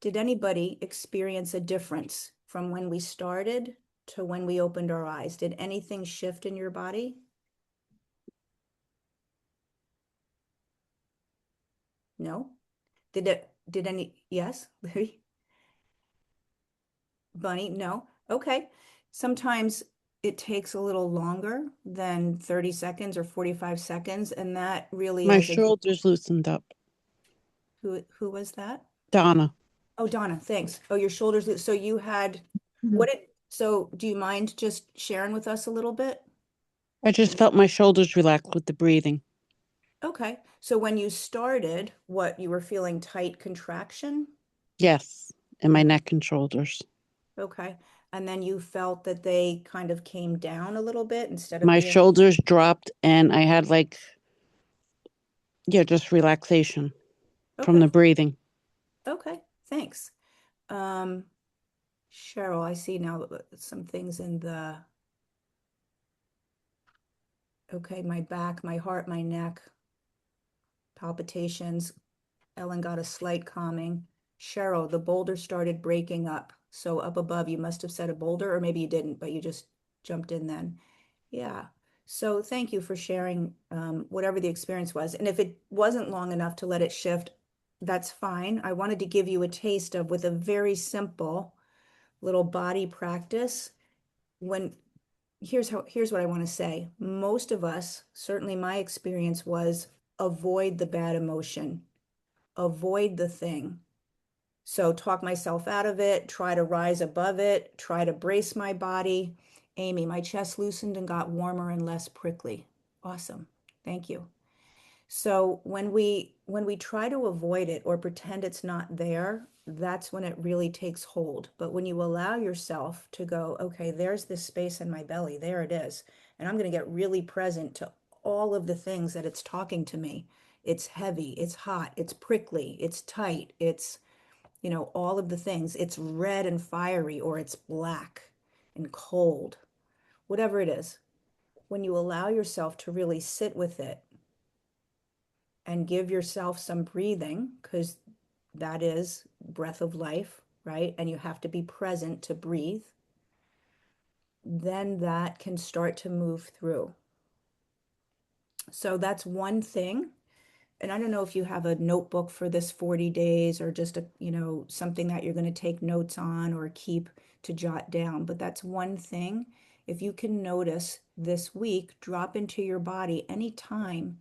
Did anybody experience a difference from when we started to when we opened our eyes? Did anything shift in your body? No? Did any, yes, Larry? Bunny, no? Okay. Sometimes it takes a little longer than 30 seconds or 45 seconds, and that really My is shoulders loosened up. who was that? Donna. Oh, Donna, thanks. Oh, your shoulders. So you had, so do you mind just sharing with us a little bit? I just felt my shoulders relax with the breathing. Okay. So when you started, what, you were feeling tight contraction? Yes. In my neck and shoulders. Okay. And then you felt that they kind of came down a little bit instead of My being, shoulders dropped and I had just relaxation from the okay. breathing. Okay. Thanks. Um, Cheryl, I see now some things in the, okay, my back, my heart, my neck, palpitations. Ellen got a slight calming. Cheryl, the boulder started breaking up. So up above, you must have said a boulder, or maybe you didn't, but you just jumped in then. Yeah. So thank you for sharing whatever the experience was. And if it wasn't long enough to let it shift, that's fine. I wanted to give you a taste of with a very simple little body practice. When here's what I want to say. Most of us, certainly my experience was avoid the bad emotion, avoid the thing. So talk myself out of it, try to rise above it, try to brace my body. Amy, my chest loosened and got warmer and less prickly. Awesome. Thank you. So when we try to avoid it or pretend it's not there, that's when it really takes hold. But when you allow yourself to go, okay, there's this space in my belly, there it is. And I'm going to get really present to all of the things that it's talking to me. It's heavy, it's hot, it's prickly, it's tight, it's, all of the things. It's red and fiery, or it's black and cold, whatever it is. When you allow yourself to really sit with it and give yourself some breathing, because that is breath of life, right? And you have to be present to breathe, then that can start to move through. So that's one thing. And I don't know if you have a notebook for this 40 days or just something that you're going to take notes on or keep to jot down, but that's one thing if you can notice this week, drop into your body anytime,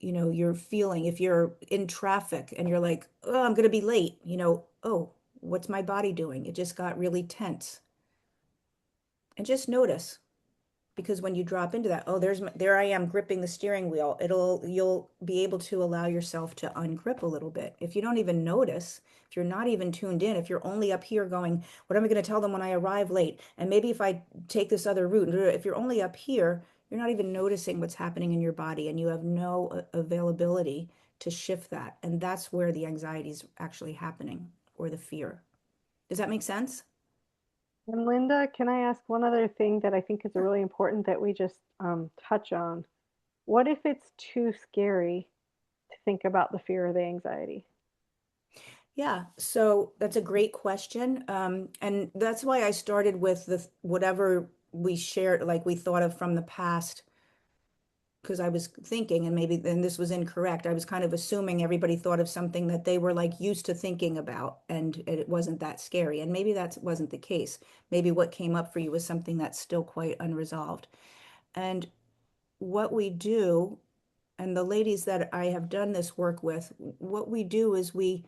you're feeling, if you're in traffic and you're like, oh, I'm going to be late, oh, what's my body doing? It just got really tense. And just notice, because when you drop into that, oh, there I am gripping the steering wheel. You'll be able to allow yourself to ungrip a little bit. If you don't even notice, if you're not even tuned in, if you're only up here going, what am I going to tell them when I arrive late? And maybe if I take this other route, if you're only up here, you're not even noticing what's happening in your body and you have no availability to shift that. And that's where the anxiety is actually happening, or the fear. Does that make sense? And Linda, can I ask one other thing that I think is really important that we just touch on? What if it's too scary to think about the fear or the anxiety? Yeah, so that's a great question. And that's why I started with the whatever we shared, like we thought of from the past, because I was thinking, and maybe then this was incorrect. I was kind of assuming everybody thought of something that they were like used to thinking about, and it wasn't that scary. And maybe that wasn't the case. Maybe what came up for you was something that's still quite unresolved. And what we do, and the ladies that I have done this work with, what we do is we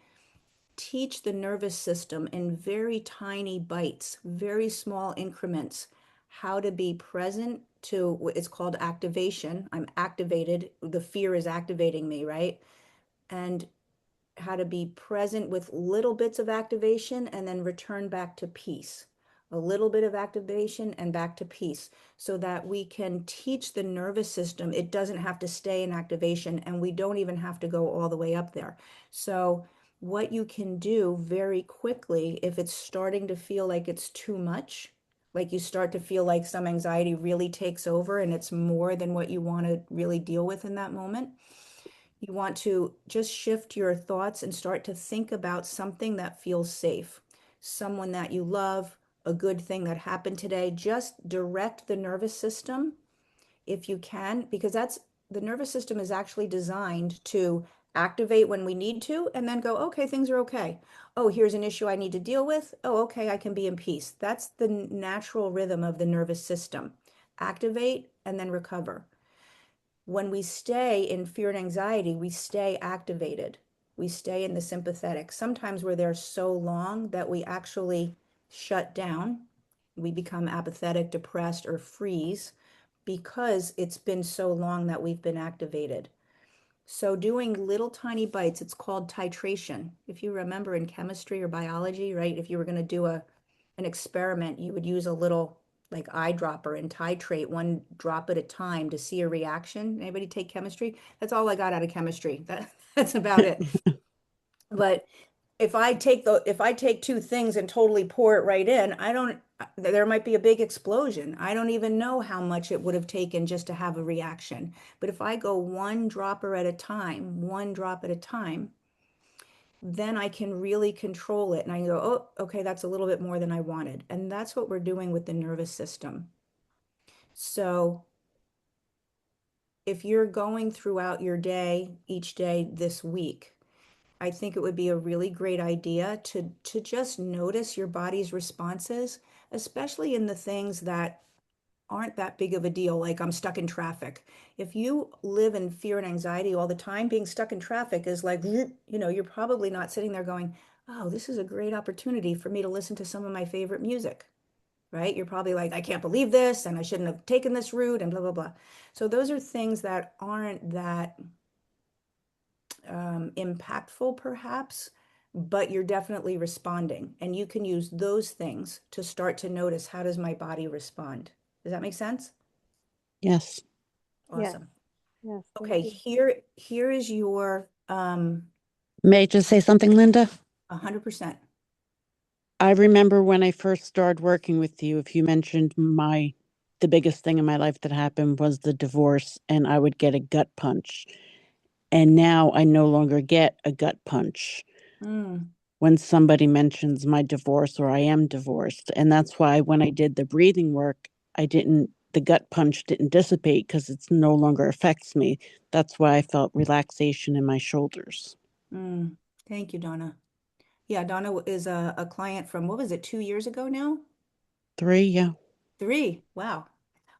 teach the nervous system in very tiny bites, very small increments, how to be present to, it's called activation. I'm activated. The fear is activating me, right? And how to be present with little bits of activation and then return back to peace. A little bit of activation and back to peace, so that we can teach the nervous system it doesn't have to stay in activation, and we don't even have to go all the way up there. So what you can do very quickly, if it's starting to feel like it's too much, like you start to feel like some anxiety really takes over and it's more than what you want to really deal with in that moment, you want to just shift your thoughts and start to think about something that feels safe, someone that you love, a good thing that happened today. Just direct the nervous system if you can, because that's the nervous system is actually designed to activate when we need to and then go, okay, things are okay. Oh, here's an issue I need to deal with. Oh, okay, I can be in peace. That's the natural rhythm of the nervous system. Activate and then recover. When we stay in fear and anxiety, we stay activated. We stay in the sympathetic. Sometimes we're there so long that we actually shut down. We become apathetic, depressed, or freeze because it's been so long that we've been activated. So doing little tiny bites, it's called titration. If you remember in chemistry or biology, right? If you were going to do an experiment, you would use a little like eyedropper and titrate one drop at a time to see a reaction. Anybody take chemistry? That's all I got out of chemistry. That's about it. But if I take two things and totally pour it right in, I don't, there might be a big explosion. I don't even know how much it would have taken just to have a reaction. But if I go one dropper at a time, one drop at a time, then I can really control it. And I go, oh, okay, that's a little bit more than I wanted. And that's what we're doing with the nervous system. So if you're going throughout your day, each day this week, I think it would be a really great idea to just notice your body's responses, especially in the things that aren't that big of a deal, like I'm stuck in traffic. If you live in fear and anxiety all the time, being stuck in traffic is like, you're probably not sitting there going, oh, this is a great opportunity for me to listen to some of my favorite music, right? You're probably like, I can't believe this, and I shouldn't have taken this route, and blah, blah, blah. So those are things that aren't that impactful, perhaps, but you're definitely responding. And you can use those things to start to notice, how does my body respond? Does that make sense? Yes. Yes, Awesome. yes, thank Okay, you. here is your May I just say something, Linda? 100%. I remember when I first started working with you, if you mentioned the biggest thing in my life that happened was the divorce, and I would get a gut punch. And now I no longer get a gut punch Mm, when somebody mentions my divorce or I am divorced. And that's why when I did the breathing work, the gut punch didn't dissipate because it no longer affects me. That's why I felt relaxation in my shoulders. mm. Thank you, Donna. Yeah, Donna is a client from, what was it, 2 years ago now? 3, yeah. 3. Wow.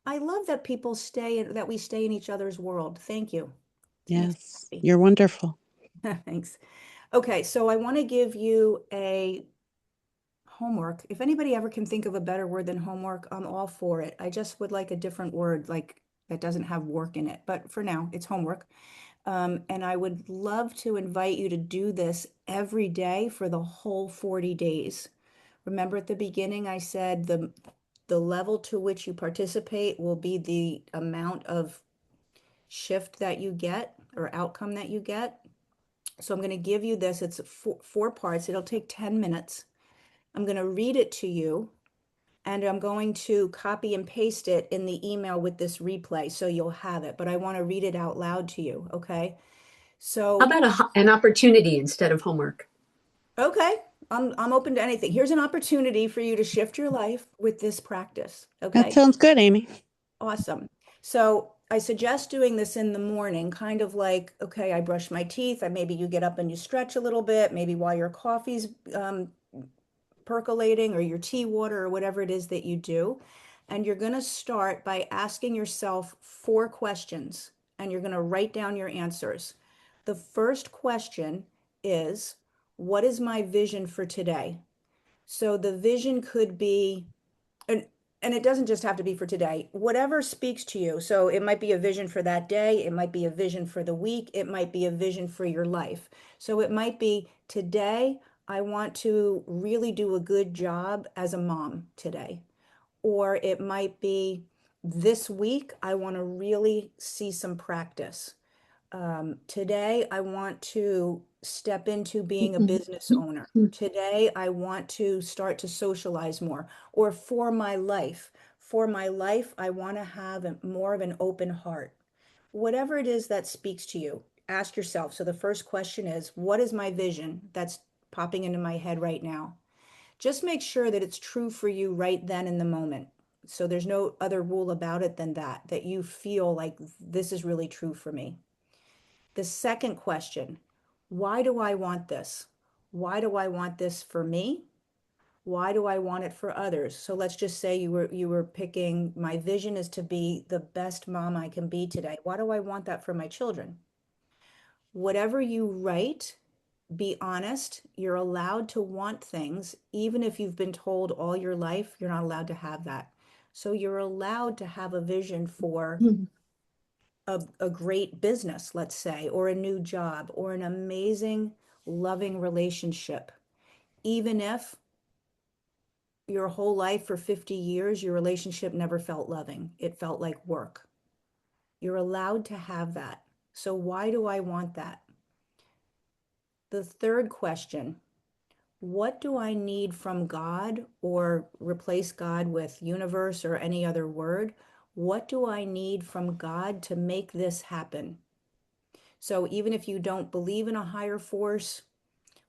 I love that people stay in, that we stay in each other's world. Thank you. It makes Yes, me you're wonderful. happy. Thanks. Okay, so I want to give you a homework. If anybody ever can think of a better word than homework, I'm all for it. I just would like a different word, like that doesn't have work in it. But for now, it's homework. And I would love to invite you to do this every day for the whole 40 days. Remember at the beginning, I said the level to which you participate will be the amount of shift that you get or outcome that you get. So I'm going to give you this. It's four parts. It'll take 10 minutes. I'm going to read it to you and I'm going to copy and paste it in the email with this replay so you'll have it. But I want to read it out loud to you. Okay. How So, about an opportunity instead of homework? okay. I'm open to anything. Here's an opportunity for you to shift your life with this practice. That Okay. sounds good, Amy. Awesome. So I suggest doing this in the morning, kind of like, okay, I brush my teeth. Maybe you get up and you stretch a little bit, maybe while your coffee's percolating or your tea water or whatever it is that you do. And you're going to start by asking yourself 4 questions and you're going to write down your answers. The first question is, what is my vision for today? So the vision could be, and it doesn't just have to be for today, whatever speaks to you. So it might be a vision for that day, it might be a vision for the week, it might be a vision for your life. So it might be today, I want to really do a good job as a mom today. Or it might be this week, I want to really see some practice. Today, I want to step into being a business owner. Today, I want to start to socialize more. Or for my life, I want to have more of an open heart. Whatever it is that speaks to you, ask yourself. So the first question is, what is my vision that's popping into my head right now? Just make sure that it's true for you right then in the moment. So there's no other rule about it than that you feel like this is really true for me. The second question, why do I want this? Why do I want this for me? Why do I want it for others? So let's just say you were picking, my vision is to be the best mom I can be today. Why do I want that for my children? Whatever you write, be honest. You're allowed to want things, even if you've been told all your life you're not allowed to have that. So you're allowed to have a vision for a great business, let's say, or a new job, or an amazing, loving relationship. Even if your whole life for 50 years, your relationship never felt loving, it felt like work. You're allowed to have that. So, why do I want that? The third question, what do I need from God, or replace God with universe or any other word? What do I need from God to make this happen? So even if you don't believe in a higher force,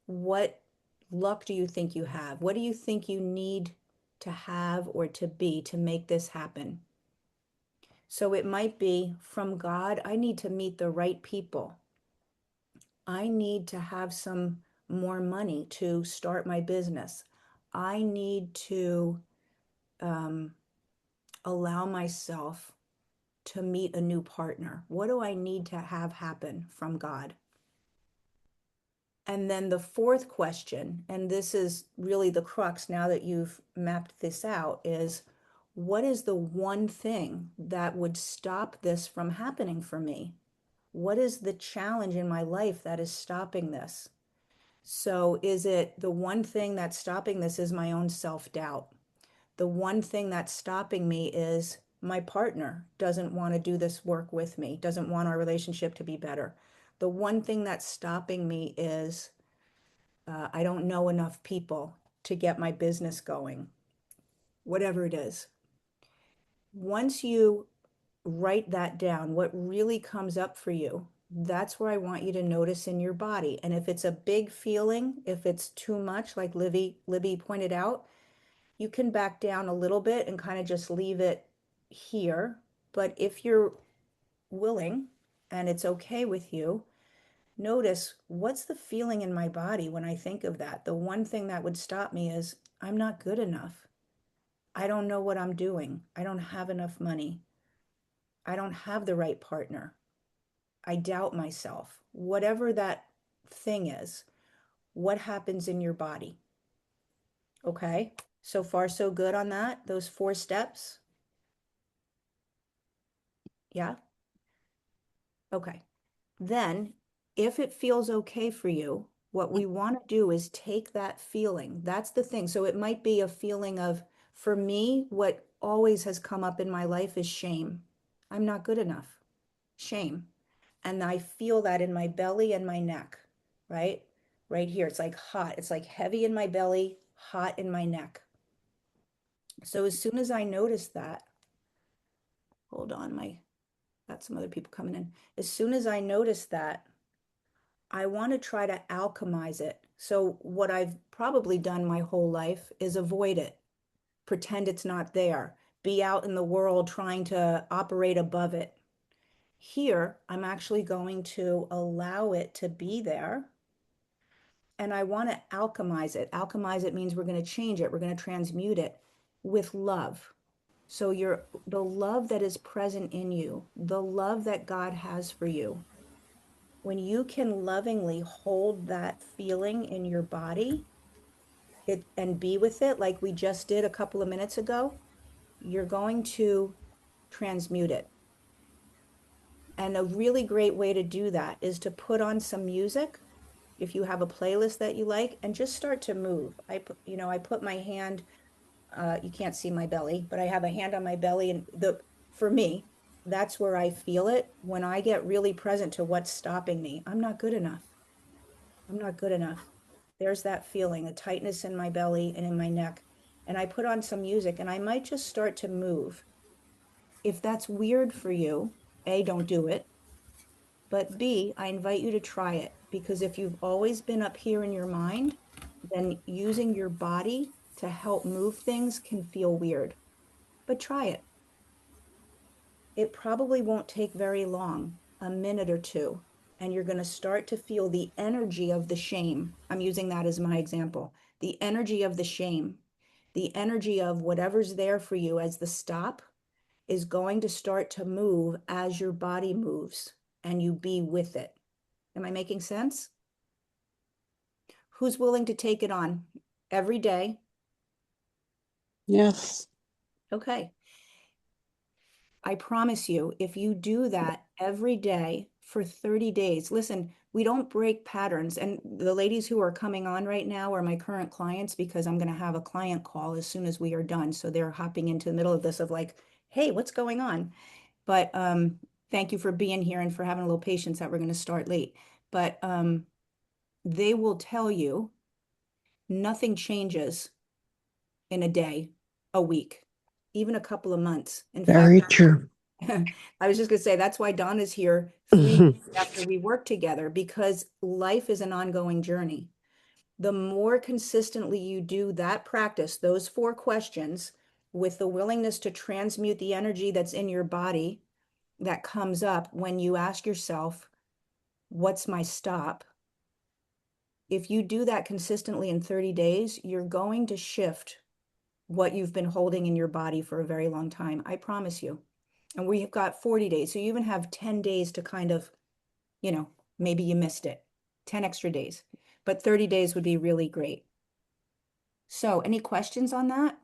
what luck do you think you have? What do you think you need to have or to be to make this happen? So it might be from God, I need to meet the right people. I need to have some more money to start my business. I need to um, allow myself to meet a new partner. What do I need to have happen from God? And then the fourth question, and this is really the crux now that you've mapped this out, is what is the one thing that would stop this from happening for me? What is the challenge in my life that is stopping this? So is it the one thing that's stopping this is my own self-doubt? The one thing that's stopping me is my partner doesn't want to do this work with me, doesn't want our relationship to be better. The one thing that's stopping me is I don't know enough people to get my business going, whatever it is. Once you write that down, what really comes up for you, that's where I want you to notice in your body. And if it's a big feeling, if it's too much, like Libby pointed out, you can back down a little bit and kind of just leave it here. But if you're willing and it's okay with you, notice what's the feeling in my body when I think of that. The one thing that would stop me is I'm not good enough. I don't know what I'm doing. I don't have enough money. I don't have the right partner. I doubt myself. Whatever that thing is, what happens in your body? Okay. So far, so good on that. Those 4 steps. Yeah. Okay. Then, if it feels okay for you, what we want to do is take that feeling. That's the thing. So it might be a feeling of, for me, what always has come up in my life is shame. I'm not good enough. Shame. And I feel that in my belly and my neck, right? Right here. It's like hot. It's like heavy in my belly, hot in my neck. So as soon as I notice that, hold on, got some other people coming in. As soon as I notice that, I want to try to alchemize it. So what I've probably done my whole life is avoid it, pretend it's not there, be out in the world trying to operate above it. Here, I'm actually going to allow it to be there. And I want to alchemize it. Alchemize it means we're going to change it. We're going to transmute it with love. So the love that is present in you, the love that God has for you, when you can lovingly hold that feeling in your body and be with it like we just did a couple of minutes ago, you're going to transmute it. And a really great way to do that is to put on some music, if you have a playlist that you like, and just start to move. I put my hand, you can't see my belly, but I have a hand on my belly, and for me, that's where I feel it. When I get really present to what's stopping me, I'm not good enough. I'm not good enough. There's that feeling, a tightness in my belly and in my neck. And I put on some music and I might just start to move. If that's weird for you, A, don't do it. But B, I invite you to try it, because if you've always been up here in your mind, then using your body to help move things can feel weird. But try it. It probably won't take very long, a minute or two, and you're going to start to feel the energy of the shame. I'm using that as my example. The energy of the shame, the energy of whatever's there for you as the stop is going to start to move as your body moves and you be with it. Am I making sense? Who's willing to take it on every day? Yes. Okay. I promise you, if you do that every day for 30 days, listen, we don't break patterns. And the ladies who are coming on right now are my current clients, because I'm going to have a client call as soon as we are done. So they're hopping into the middle of this of like, hey, what's going on? But thank you for being here and for having a little patience that we're going to start late. But they will tell you nothing changes in a day, a week, even a couple of months. In Very fact, true. I was just going to say, that's why Donna's here 3 years after we worked together, because life is an ongoing journey. The more consistently you do that practice, those 4 questions, with the willingness to transmute the energy that's in your body that comes up when you ask yourself, what's my stop? If you do that consistently in 30 days, you're going to shift what you've been holding in your body for a very long time. I promise you. And we've got 40 days. So you even have 10 days to kind of, maybe you missed it, 10 extra days, but 30 days would be really great. So any questions on that?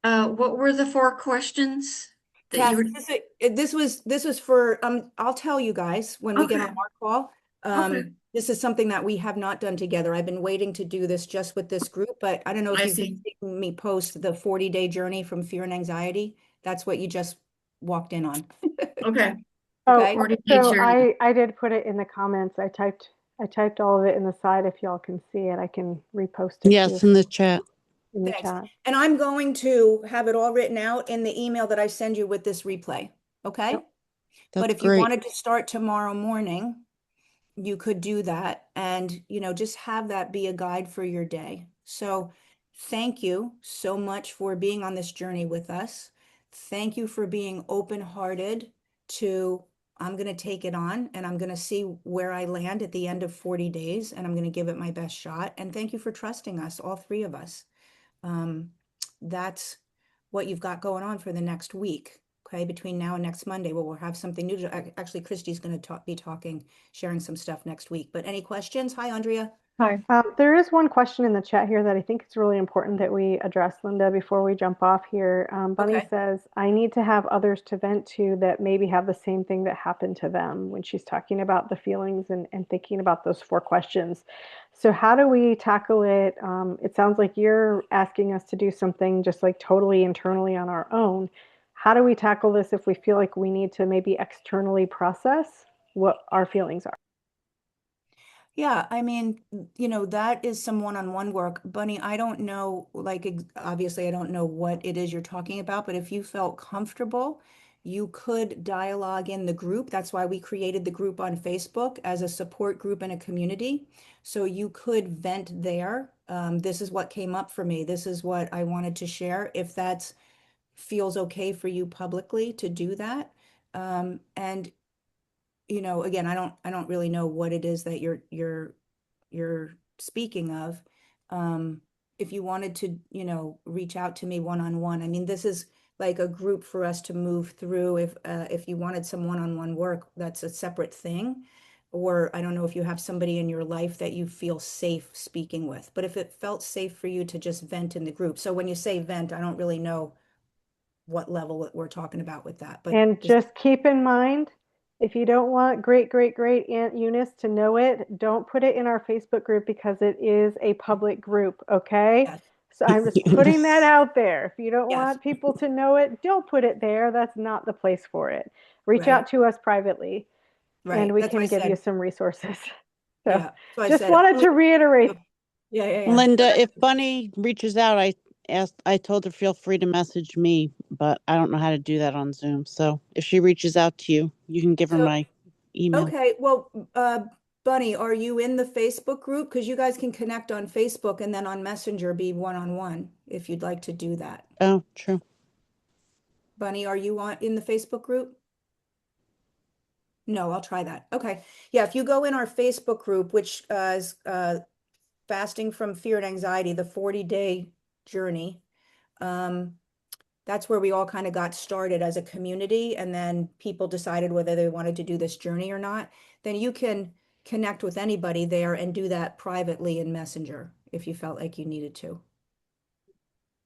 What were the 4 questions that you were? This was for, I'll tell you guys when we get on Okay. our call. Okay. This is something that we have not done together. I've been waiting to do this just with this group, but I don't know if I you've see. seen me post the 40-day journey from fear and anxiety. That's what you just walked in on. Okay. Oh, Okay. 40-day so journey. I did put it in the comments. I typed all of it in the side. If y'all can see it, I can repost it Yes, too in the chat. in the Thanks. chat. And I'm going to have it all written out in the email that I send you with this replay. Okay. Yep. But That's if you great. wanted to start tomorrow morning, you could do that and, just have that be a guide for your day. So thank you so much for being on this journey with us. Thank you for being open-hearted to, I'm going to take it on and I'm going to see where I land at the end of 40 days and I'm going to give it my best shot. And thank you for trusting us, all 3 of us. That's what you've got going on for the next week. Okay, between now and next Monday, we'll have something new to, actually, Christy's going to be talking, sharing some stuff next week. But any questions? Hi, Andrea. Hi. There is one question in the chat here that I think it's really important that we address, Linda, before we jump off here. Bunny Okay. says, I need to have others to vent to that maybe have the same thing that happened to them when she's talking about the feelings and thinking about those 4 questions. So how do we tackle it? It sounds like you're asking us to do something just like totally internally on our own. How do we tackle this if we feel like we need to maybe externally process what our feelings are? Yeah, I mean, that is some one-on-one work. Bunny, I don't know, like, obviously, I don't know what it is you're talking about, but if you felt comfortable, you could dialogue in the group. That's why we created the group on Facebook as a support group and a community. So you could vent there. This is what came up for me. This is what I wanted to share. If that feels okay for you publicly to do that. And again, I don't really know what it is that you're speaking of. If you wanted to, reach out to me one-on-one, I mean, this is like a group for us to move through. If you wanted some one-on-one work, that's a separate thing. Or I don't know if you have somebody in your life that you feel safe speaking with, but if it felt safe for you to just vent in the group. So when you say vent, I don't really know what level we're talking about with that, but And just keep in mind, if you don't want great, great, great Aunt Eunice to know it, don't put it in our Facebook group because it is a public group, okay? yes, So I'm just putting that out there. If you don't yes, want people to know it, don't put it there. That's not the place for it. Reach right, out to us privately and right. we That's what I can give you said. some resources. So Yeah. So I just said, wanted to reiterate. yeah, yeah, yeah. So Linda, if Bunny reaches out, I told her feel free to message me, but I don't know how to do that on Zoom. So if she reaches out to you, you can give her so my email. okay. Well, Bunny, are you in the Facebook group? Because you guys can connect on Facebook and then on Messenger be one-on-one if you'd like to do that. Oh, true. Bunny, are you in the Facebook group? No, I'll try that. Okay. Yeah, if you go in our Facebook group, which is Fasting from Fear and Anxiety, the 40-day journey. That's where we all kind of got started as a community, and then people decided whether they wanted to do this journey or not. Then you can connect with anybody there and do that privately in Messenger if you felt like you needed to.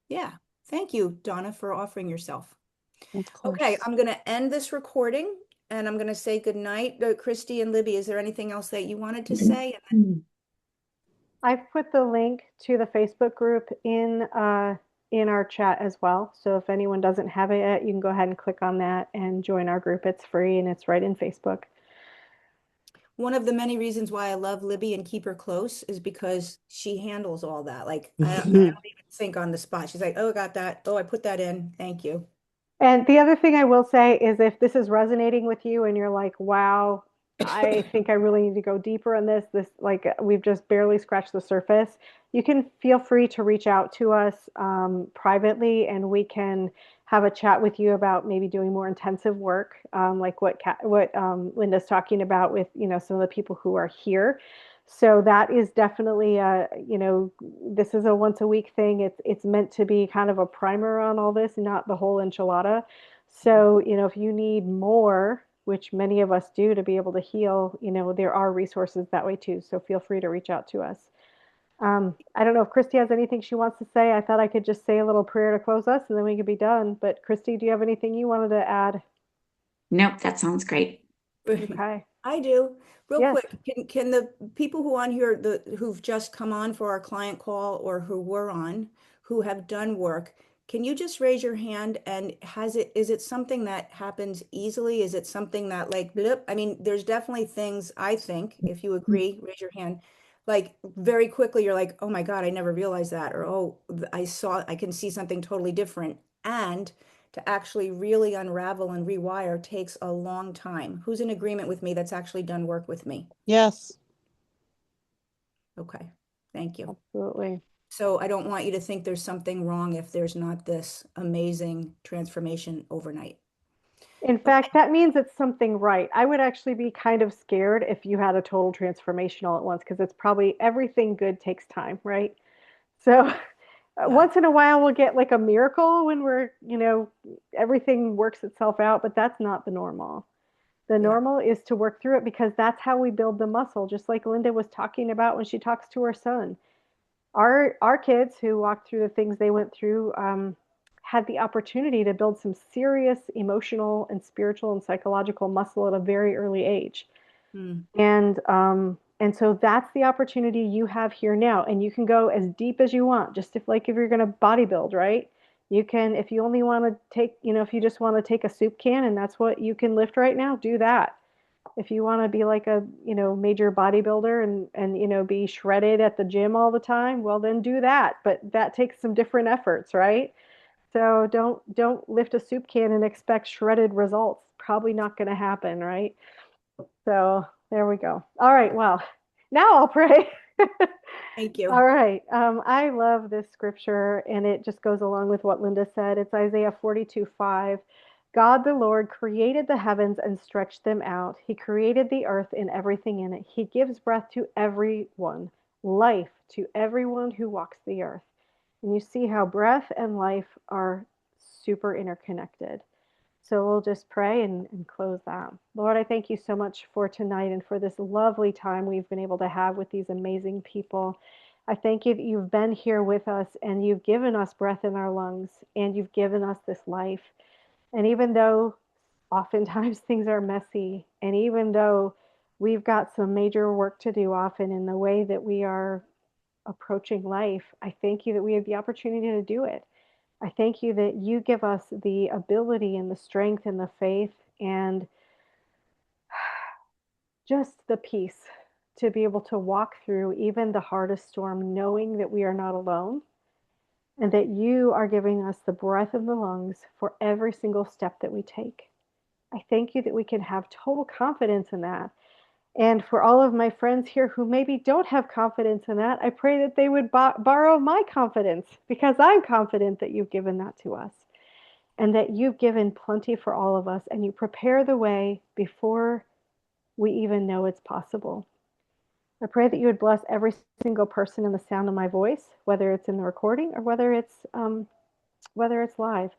Yeah. Thank you, Donna, for offering yourself. Of Okay, course. I'm going to end this recording and I'm going to say good night. Christy and Libby, is there anything else that you wanted to say? I've put the link to the Facebook group in our chat as well. So if anyone doesn't have it yet, you can go ahead and click on that and join our group. It's free and it's right in Facebook. One of the many reasons why I love Libby and keep her close is because she handles all that. Like I don't even think on the spot. She's like, "Oh, I got that. Oh, I put that in. Thank you." And the other thing I will say is if this is resonating with you and you're like, wow, I think I really need to go deeper on this, like we've just barely scratched the surface, you can feel free to reach out to us privately and we can have a chat with you about maybe doing more intensive work, like what Linda's talking about with, some of the people who are here. So that is definitely this is a once a week thing. It's meant to be kind of a primer on all this, not the whole enchilada. So, if you need more, which many of us do to be able to heal, there are resources that way too. So feel free to reach out to us. I don't know if Christy has anything she wants to say. I thought I could just say a little prayer to close us and then we could be done. But Christy, do you have anything you wanted to add? Nope, that sounds great. Okay. I do. Real Yes. quick, can the people who on here, who've just come on for our client call or who were on, who have done work, can you just raise your hand and is it something that happens easily? Is it something that like, blip? I mean, there's definitely things, I think, if you agree, raise your hand. Like very quickly, you're like, oh my God, I never realized that. Or, oh, I can see something totally different. And to actually really unravel and rewire takes a long time. Who's in agreement with me that's actually done work with me? Yes. Okay, thank you. Absolutely. So I don't want you to think there's something wrong if there's not this amazing transformation overnight. In fact, that means it's something right. I would actually be kind of scared if you had a total transformation all at once because it's probably everything good takes time, right? So Yeah. Once in a while, we'll get like a miracle when everything works itself out, but that's not the normal. The Yeah. normal is to work through it because that's how we build the muscle, just like Linda was talking about when she talks to her son. Our kids who walked through the things they went through had the opportunity to build some serious emotional and spiritual and psychological muscle at a very early age. Mm. And so that's the opportunity you have here now. And you can go as deep as you want, just if you're going to bodybuild, right? You can, if you only want to take, if you just want to take a soup can and that's what you can lift right now, do that. If you want to be like a, major bodybuilder and be shredded at the gym all the time, well, then do that. But that takes some different efforts, right? So don't lift a soup can and expect shredded results. Probably not going to happen, right? So there we go. All right. Well, now I'll pray. Thank you. All right. I love this scripture, and it just goes along with what Linda said. It's Isaiah 42:5. God the Lord created the heavens and stretched them out. He created the earth and everything in it. He gives breath to everyone, life to everyone who walks the earth. And you see how breath and life are super interconnected. So we'll just pray and close that. Lord, I thank you so much for tonight and for this lovely time we've been able to have with these amazing people. I thank you that you've been here with us and you've given us breath in our lungs and you've given us this life. And even though oftentimes things are messy, and even though we've got some major work to do often in the way that we are approaching life, I thank you that we have the opportunity to do it. I thank you that you give us the ability and the strength and the faith and just the peace to be able to walk through even the hardest storm, knowing that we are not alone and that you are giving us the breath in the lungs for every single step that we take. I thank you that we can have total confidence in that. And for all of my friends here who maybe don't have confidence in that, I pray that they would borrow my confidence because I'm confident that you've given that to us and that you've given plenty for all of us and you prepare the way before we even know it's possible. I pray that you would bless every single person in the sound of my voice, whether it's in the recording or whether it's live.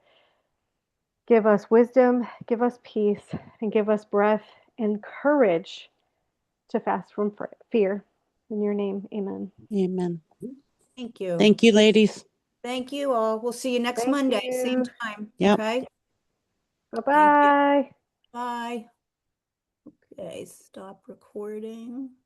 Give us wisdom, give us peace, and give us breath and courage to fast from fear. In your name, amen. Amen. Thank you. Thank you, ladies. Thank you all. We'll see you next Thank Monday, same you. time. Yep. Okay. Thank you. Bye-bye. Bye. Okay, stop recording.